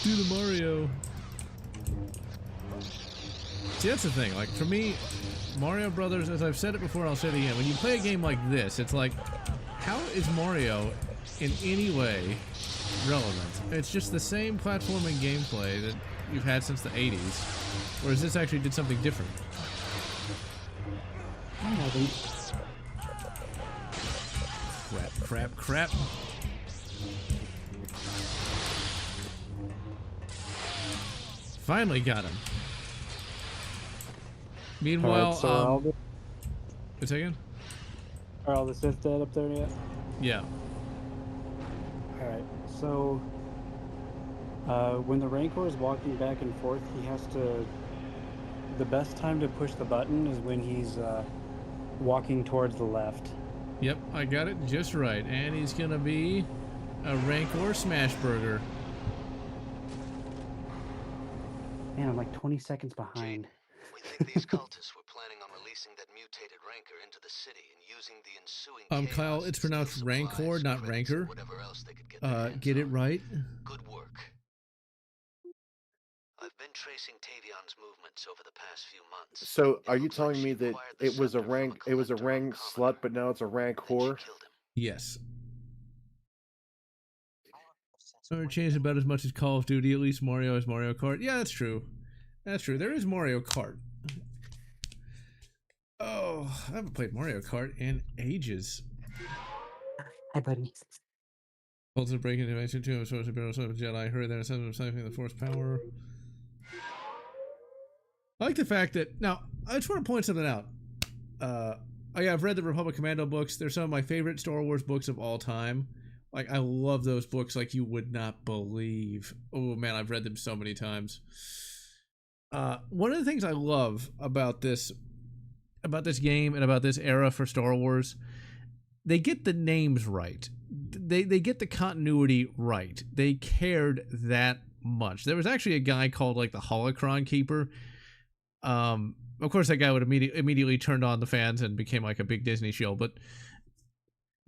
Do the Mario. See, that's the thing. Like, for me, Mario Brothers, as I've said it before, I'll say it again. When you play a game like this, it's like, how is Mario in any way relevant? It's just the same platforming gameplay that you've had since the 80s. Whereas this actually did something different. Crap, crap, crap. Finally got him. Meanwhile, Right, so a second? are all the Sith dead up there yet? Yeah. Alright, so when the Rancor is walking back and forth, he has to... The best time to push the button is when he's walking towards the left. Yep, I got it just right. And he's gonna be a Rancor Smashburger. Man, I'm like 20 seconds behind. We think these cultists were planning on releasing that mutated rancor into the city and using the ensuing Kyle, chaos it's to steal pronounced Rancor, supplies, not credits, Rancor. and whatever else they could get their hands Get it on. right. Good work. I've been tracing Tavion's movements over the past few months. So, are It you looks like telling she me that acquired the it was a scepter from rank collector rank of slut, commoner, but now it's a rank then she whore? killed him. Yes. Or changed about as much as Call of Duty. At least Mario is Mario Kart. Yeah, that's true. That's true. There is Mario Kart. Oh, I haven't played Mario Kart in ages. Hi, buddy. Also breaking dimension 2. I'm supposed to be able to Jedi. I heard there instead of something the Force power. I like the fact that now I just want to point something out. I've read the Republic Commando books. They're some of my favorite Star Wars books of all time. Like, I love those books like you would not believe. Oh man, I've read them so many times. One of the things I love about this game and about this era for Star Wars, they get the names right. They get the continuity right. They cared that much. There was actually a guy called like the Holocron Keeper. Of course, that guy would immediately turned on the fans and became like a big Disney show. But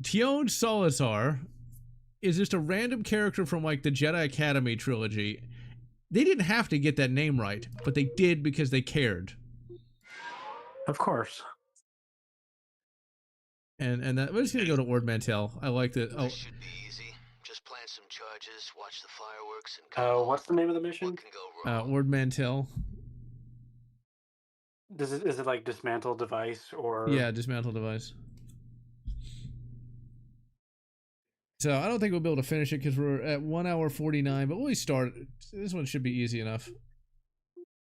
Tion Salazar is just a random character from like the Jedi Academy trilogy. They didn't have to get that name right, but they did because they cared. Of course. And that, we're just gonna go to Ord Mantell. I like that. Oh, This should be easy. Just plant some charges, watch the fireworks, and come What's the name of the mission? What can go wrong? Ord Mantell. Is it like dismantle device or? Yeah, dismantle device. So I don't think we'll be able to finish it because we're at 1 hour 49. But we'll start. This one should be easy enough.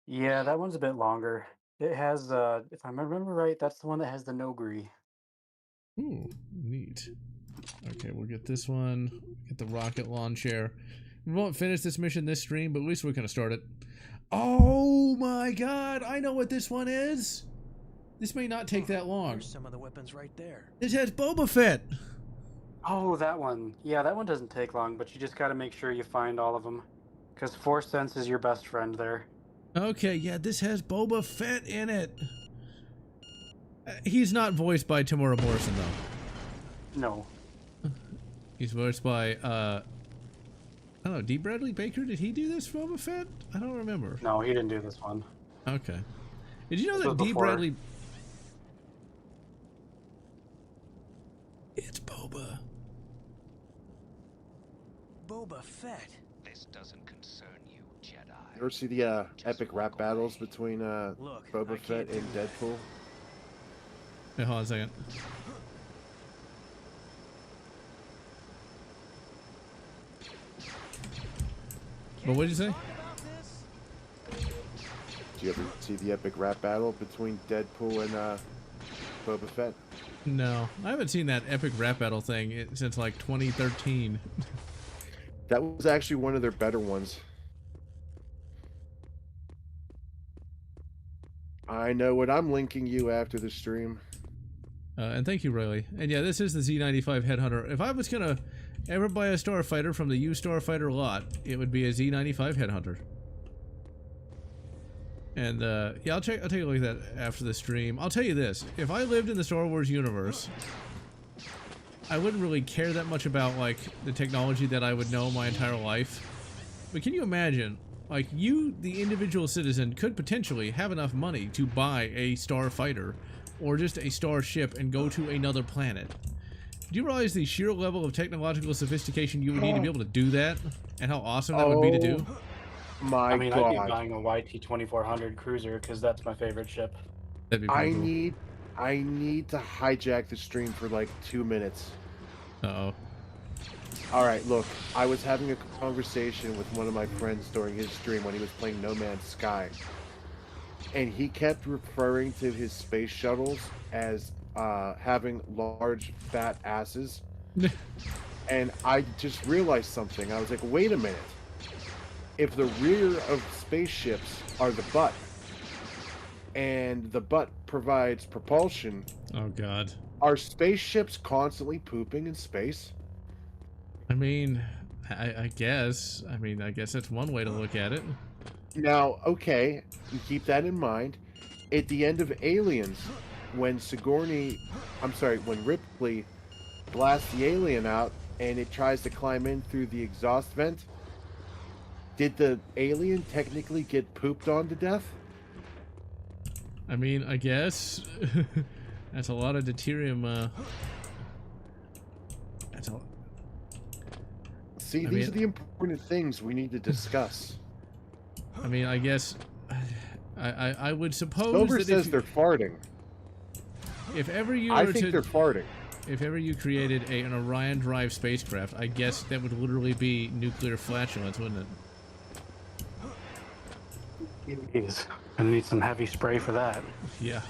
Yeah, that one's a bit longer. It has, if I remember right, that's the one that has the Nogri. Ooh, neat. Okay, we'll get this one. Get the rocket launcher. We won't finish this mission this stream, but at least we're gonna start it. Oh my god, I know what this one is. This may not take that long. There's some of the weapons right there. This has Boba Fett. Oh, that one. Yeah, that one doesn't take long, but you just got to make sure you find all of them, because Force Sense is your best friend there. Okay, yeah, this has Boba Fett in it. He's not voiced by Tamora Morrison, though. No. He's voiced by, I don't know, D. Bradley Baker? Did he do this for Boba Fett? I don't remember. No, he didn't do this one. Okay. Did you know This that was D. before. Bradley... It's Boba. Boba Fett. This doesn't concern you, Jedi. You ever see the epic rap battles between Look, I Boba can't Fett do and that. Deadpool? Wait, hold on a second. But what did you say? Talk about this? Do you ever see the epic rap battle between Deadpool and Boba Fett? No, I haven't seen that epic rap battle thing since like 2013. That was actually one of their better ones. I know what I'm linking you after the stream. And thank you, Riley. And yeah, this is the Z95 Headhunter. If I was gonna ever buy a starfighter from the U Starfighter lot, it would be a Z95 Headhunter. And yeah, I'll take a look at that after the stream. I'll tell you this: if I lived in the Star Wars universe, I wouldn't really care that much about like the technology that I would know my entire life. But can you imagine, like you, the individual citizen, could potentially have enough money to buy a starfighter or just a starship and go to another planet? Do you realize the sheer level of technological sophistication you would need to be able to do that, and how awesome that would be to do? My I mean, I'd be God. buying a YT-2400 cruiser because that's my favorite ship. That'd be pretty cool. I need to hijack the stream for like 2 minutes. Uh-oh. All right, look, I was having a conversation with one of my friends during his stream when he was playing No Man's Sky. And he kept referring to his space shuttles as having large, fat asses. And I just realized something. I was like, wait a minute. If the rear of spaceships are the butt, and the butt provides propulsion, Oh God. are spaceships constantly pooping in space? I mean, I guess. I mean, I guess that's one way to look at it. Now, okay, you keep that in mind. At the end of Aliens, when when Ripley blasts the alien out and it tries to climb in through the exhaust vent, did the alien technically get pooped on to death? I mean, I guess. That's a lot of deuterium, that's a... See, I these mean- are the important things we need to discuss. I mean, I guess... I would suppose Silver that says they're farting. if ever you I were think to... they're farting. If ever you created an Orion Drive spacecraft, I guess that would literally be nuclear flatulence, wouldn't it? Jeez. Gonna need some heavy spray for that. Yeah.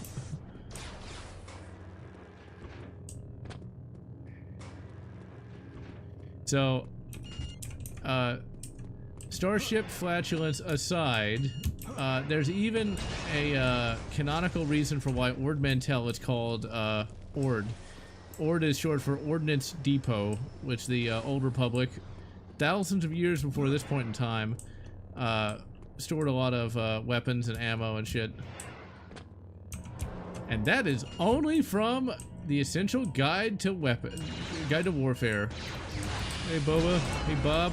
So, Starship flatulence aside, there's even a canonical reason for why Ord Mantell is called Ord. Ord is short for Ordnance Depot, which the Old Republic, thousands of years before this point in time, stored a lot of weapons and ammo and shit. And that is only from the Essential Guide to Warfare. Hey Boba, hey Bob.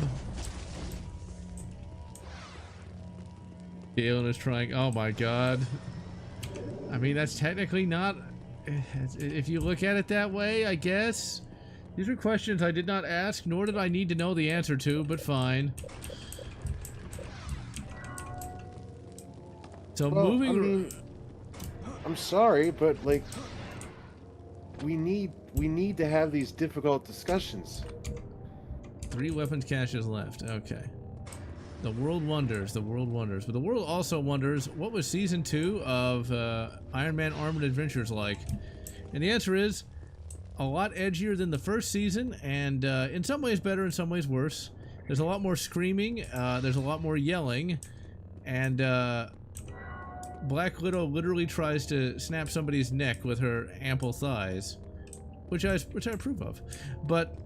Galen is trying, oh my god. I mean, that's technically not, if you look at it that way, I guess. These are questions I did not ask, nor did I need to know the answer to, but fine. So Well, moving... I mean, I'm sorry, but like, we need to have these difficult discussions. 3 weapons caches left. Okay. The world wonders. The world wonders. But the world also wonders, what was Season 2 of Iron Man Armored Adventures like? And the answer is, a lot edgier than the first season, and in some ways better, in some ways worse. There's a lot more screaming, there's a lot more yelling, and Black Widow literally tries to snap somebody's neck with her ample thighs, which I approve of. But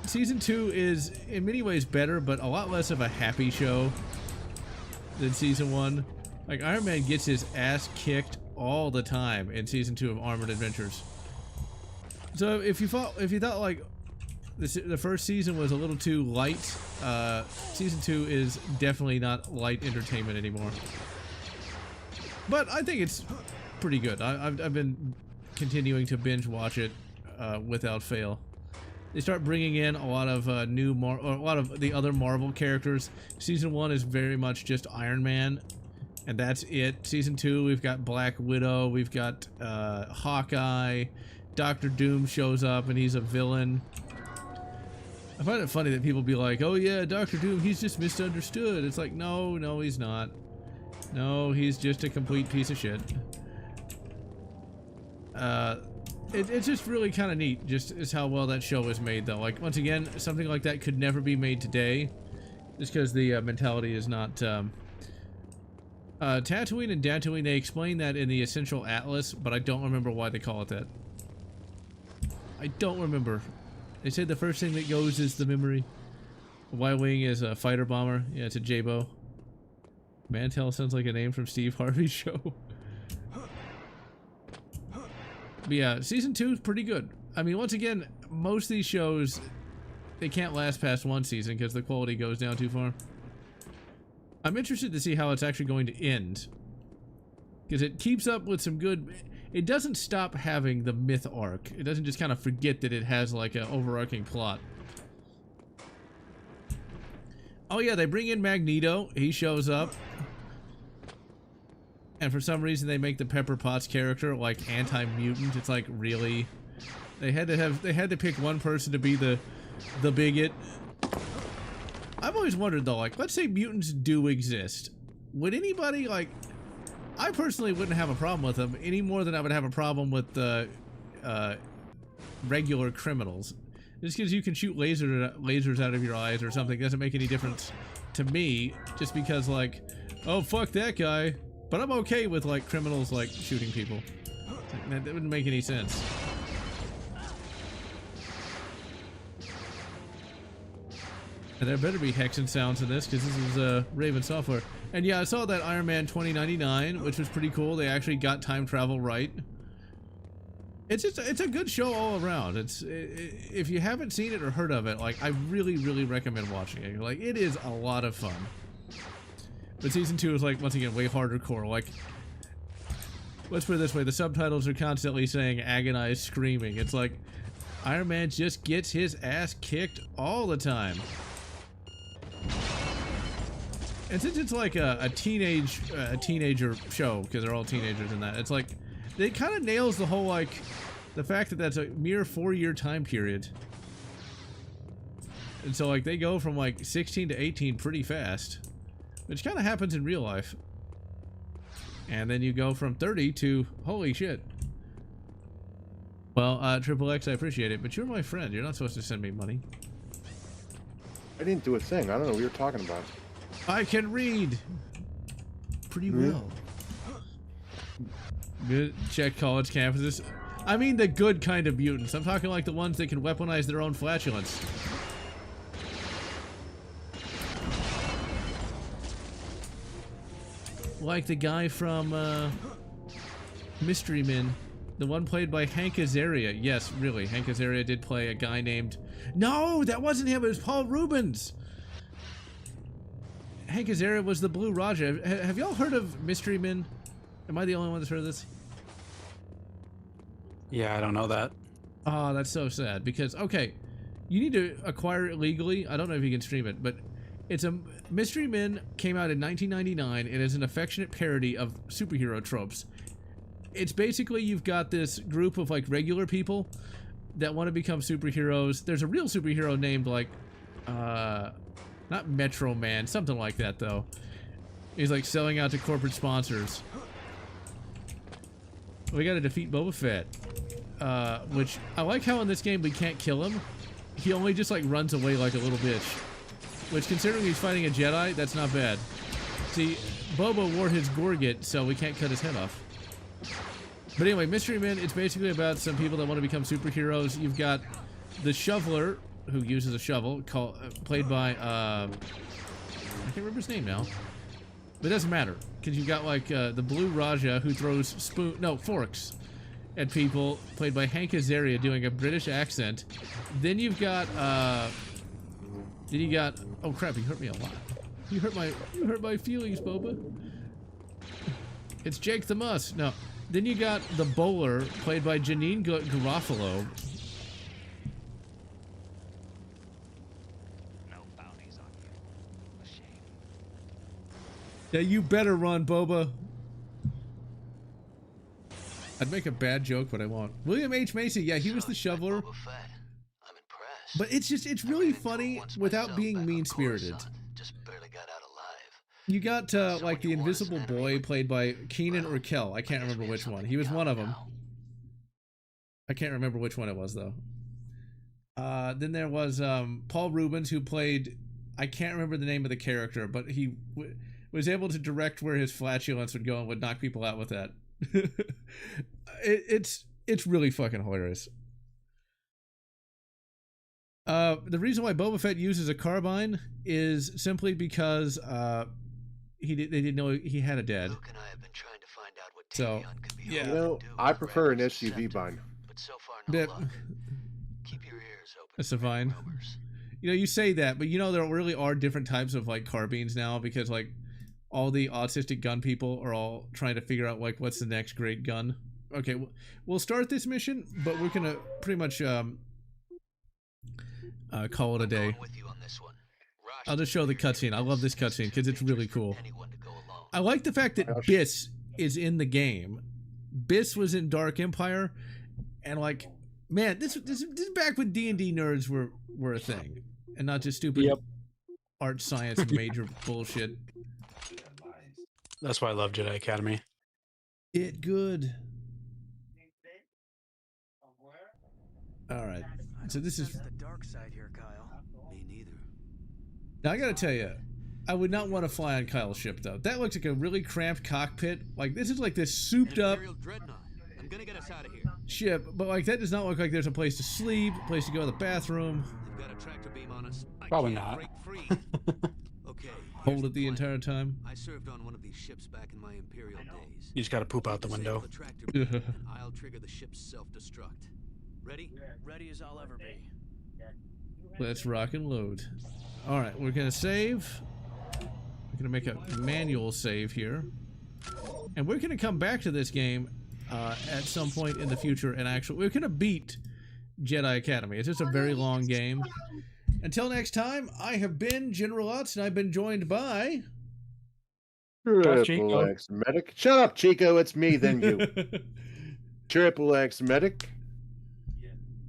Season 2 is in many ways better, but a lot less of a happy show than Season 1. Like, Iron Man gets his ass kicked all the time in Season 2 of Armored Adventures. So if you thought like the first season was a little too light, Season 2 is definitely not light entertainment anymore. But I think it's pretty good. I've been continuing to binge watch it without fail. They start bringing in a lot of a lot of the other Marvel characters. Season 1 is very much just Iron Man, and that's it. Season 2, we've got Black Widow, we've got Hawkeye, Doctor Doom shows up and he's a villain. I find it funny that people be like, oh yeah, Doctor Doom, he's just misunderstood. It's like, no, he's not. No, he's just a complete piece of shit. It's just really kind of neat, just is how well that show is made, though. Like, once again, something like that could never be made today, just because the mentality is not. Tatooine and Dantooine, they explain that in the Essential Atlas, but I don't remember why they call it that. I don't remember. They said the first thing that goes is the memory. Y-Wing is a fighter bomber. Yeah, it's a J-Bo. Mantel sounds like a name from Steve Harvey's show. But yeah, Season 2 is pretty good. I mean, once again, most of these shows, they can't last past one season because the quality goes down too far. I'm interested to see how it's actually going to end. Because it keeps up with some good... It doesn't stop having the myth arc. It doesn't just kind of forget that it has like an overarching plot. Oh yeah, they bring in Magneto. He shows up. And for some reason they make the Pepper Potts character like anti-mutant. It's like, really? They had to pick one person to be the bigot. I've always wondered though, like, let's say mutants do exist. Would anybody, like, I personally wouldn't have a problem with them any more than I would have a problem with the regular criminals. Just because you can shoot lasers out of your eyes or something doesn't make any difference to me. Just because, like, oh fuck that guy, but I'm okay with like criminals like shooting people. Like, that wouldn't make any sense. And there better be hexing sounds in this, because this is Raven Software. And yeah, I saw that Iron Man 2099, which was pretty cool. They actually got time travel right. It's a good show all around. If you haven't seen it or heard of it, like, I really, really recommend watching it. Like, it is a lot of fun. But Season 2 is, like, once again, way harder core. Like, let's put it this way, the subtitles are constantly saying agonized screaming. It's like, Iron Man just gets his ass kicked all the time. And since it's like a teenager show, because they're all teenagers in that, it's like, it kind of nails the whole, like, the fact that that's a mere 4-year time period. And so, like, they go from, like, 16 to 18 pretty fast. Which kind of happens in real life. And then you go from 30 to, holy shit. Well, Triple X, I appreciate it, but you're my friend. You're not supposed to send me money. I didn't do a thing. I don't know what you're talking about. I can read pretty well. Good. Check college campuses. I mean the good kind of mutants. I'm talking like the ones that can weaponize their own flatulence. Like the guy from Mystery Men. The one played by Hank Azaria. Yes, really. Hank Azaria did play a guy named... No, that wasn't him. It was Paul Rubens. Hank Azaria was the Blue Roger. Have y'all heard of Mystery Men? Am I the only one that's heard of this? Yeah, I don't know that. Oh, that's so sad. Because, okay, you need to acquire it legally. I don't know if you can stream it, but it's a... Mystery Men came out in 1999. It is an affectionate parody of superhero tropes. It's basically, you've got this group of, like, regular people that want to become superheroes. There's a real superhero named, like, not Metro Man, something like that, though. He's, like, selling out to corporate sponsors. We gotta defeat Boba Fett. Which, I like how in this game we can't kill him. he only just like runs away like a little bitch. Which, considering he's fighting a Jedi, that's not bad. See, Boba wore his Gorget, so we can't cut his head off. But anyway, Mystery Men, it's basically about some people that want to become superheroes. You've got the Shoveler, who uses a shovel, played by, I can't remember his name now. But it doesn't matter, because you've got like the Blue Raja, who throws forks at people, played by Hank Azaria, doing a British accent. Then you've got, oh crap, he hurt me a lot. You hurt my feelings, Boba. It's Jake the Muss. No. Then you got the Bowler, played by Janine Garofalo. No bounties on you. A shame. Yeah, you better run, Boba. I'd make a bad joke, but I won't. William H. Macy, yeah, he was the shoveler. Boba Fett. I'm impressed. But it's really funny without being mean-spirited. Just barely got out alive. You got, like, the Invisible Boy, played by Keenan or Kel. I can't remember which one. He was one of them. I can't remember which one it was, though. Then there was, Paul Rubens, who played... I can't remember the name of the character, but he was able to direct where his flatulence would go and would knock people out with that. It's really fucking hilarious. The reason why Boba Fett uses a carbine is simply because they didn't know he had a dad. Luke and I have been trying to find out what So, Tavion could be yeah. You know, I prefer an SUV bind. But so far, no Bit. luck. Keep your ears open. That's a for vine. rumors. You know, you say that, but you know there really are different types of like carbines now, because like all the autistic gun people are all trying to figure out like what's the next great gun. Okay, we'll start this mission, but we're gonna pretty much call it a day. With you on this one. Rush I'll just show the cutscene. I love this cutscene because it's really cool. anyone to go alone. I like the fact that Biss is in the game. Biss was in Dark Empire, and like, man, this is back when D&D nerds were a thing, and not just stupid art science major bullshit. That's why I love Jedi Academy. It good. All right, so this is. the dark side here, Kyle. Me neither. Now I gotta tell you, I would not want to fly on Kyle's ship though. That looks like a really cramped cockpit. Like this is like this souped up Imperial Dreadnought. I'm gonna get us out of here. ship, but like that does not look like there's a place to sleep, a place to go to the bathroom. They've got a tractor beam on us. I Probably can't not. break free. Okay. Hold here's it the plan. entire time. I served on one of these ships back in my Imperial days. You just gotta poop out the window. Disable the tractor beam, and I'll trigger the ship's self-destruct. Ready? Ready as I'll ever be. Let's rock and load. All right, we're gonna save. We're gonna make a manual save here, and we're gonna come back to this game at some point in the future. And actually, we're gonna beat Jedi Academy. It's just a very long game. Until next time, I have been General Lotz, and I've been joined by. Triple Chico. X Medic. Shut up, Chico. It's me, then you. Triple X Medic.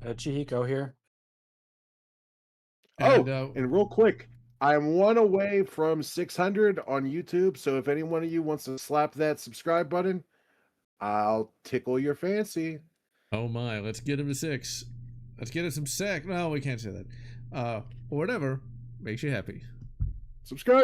Chihiko here. And, And real quick, I'm one away from 600 on YouTube. So if any one of you wants to slap that subscribe button, I'll tickle your fancy. oh my, let's get him to 6. Let's get him some sack. No, we can't say that. Or whatever makes you happy. Subscribe.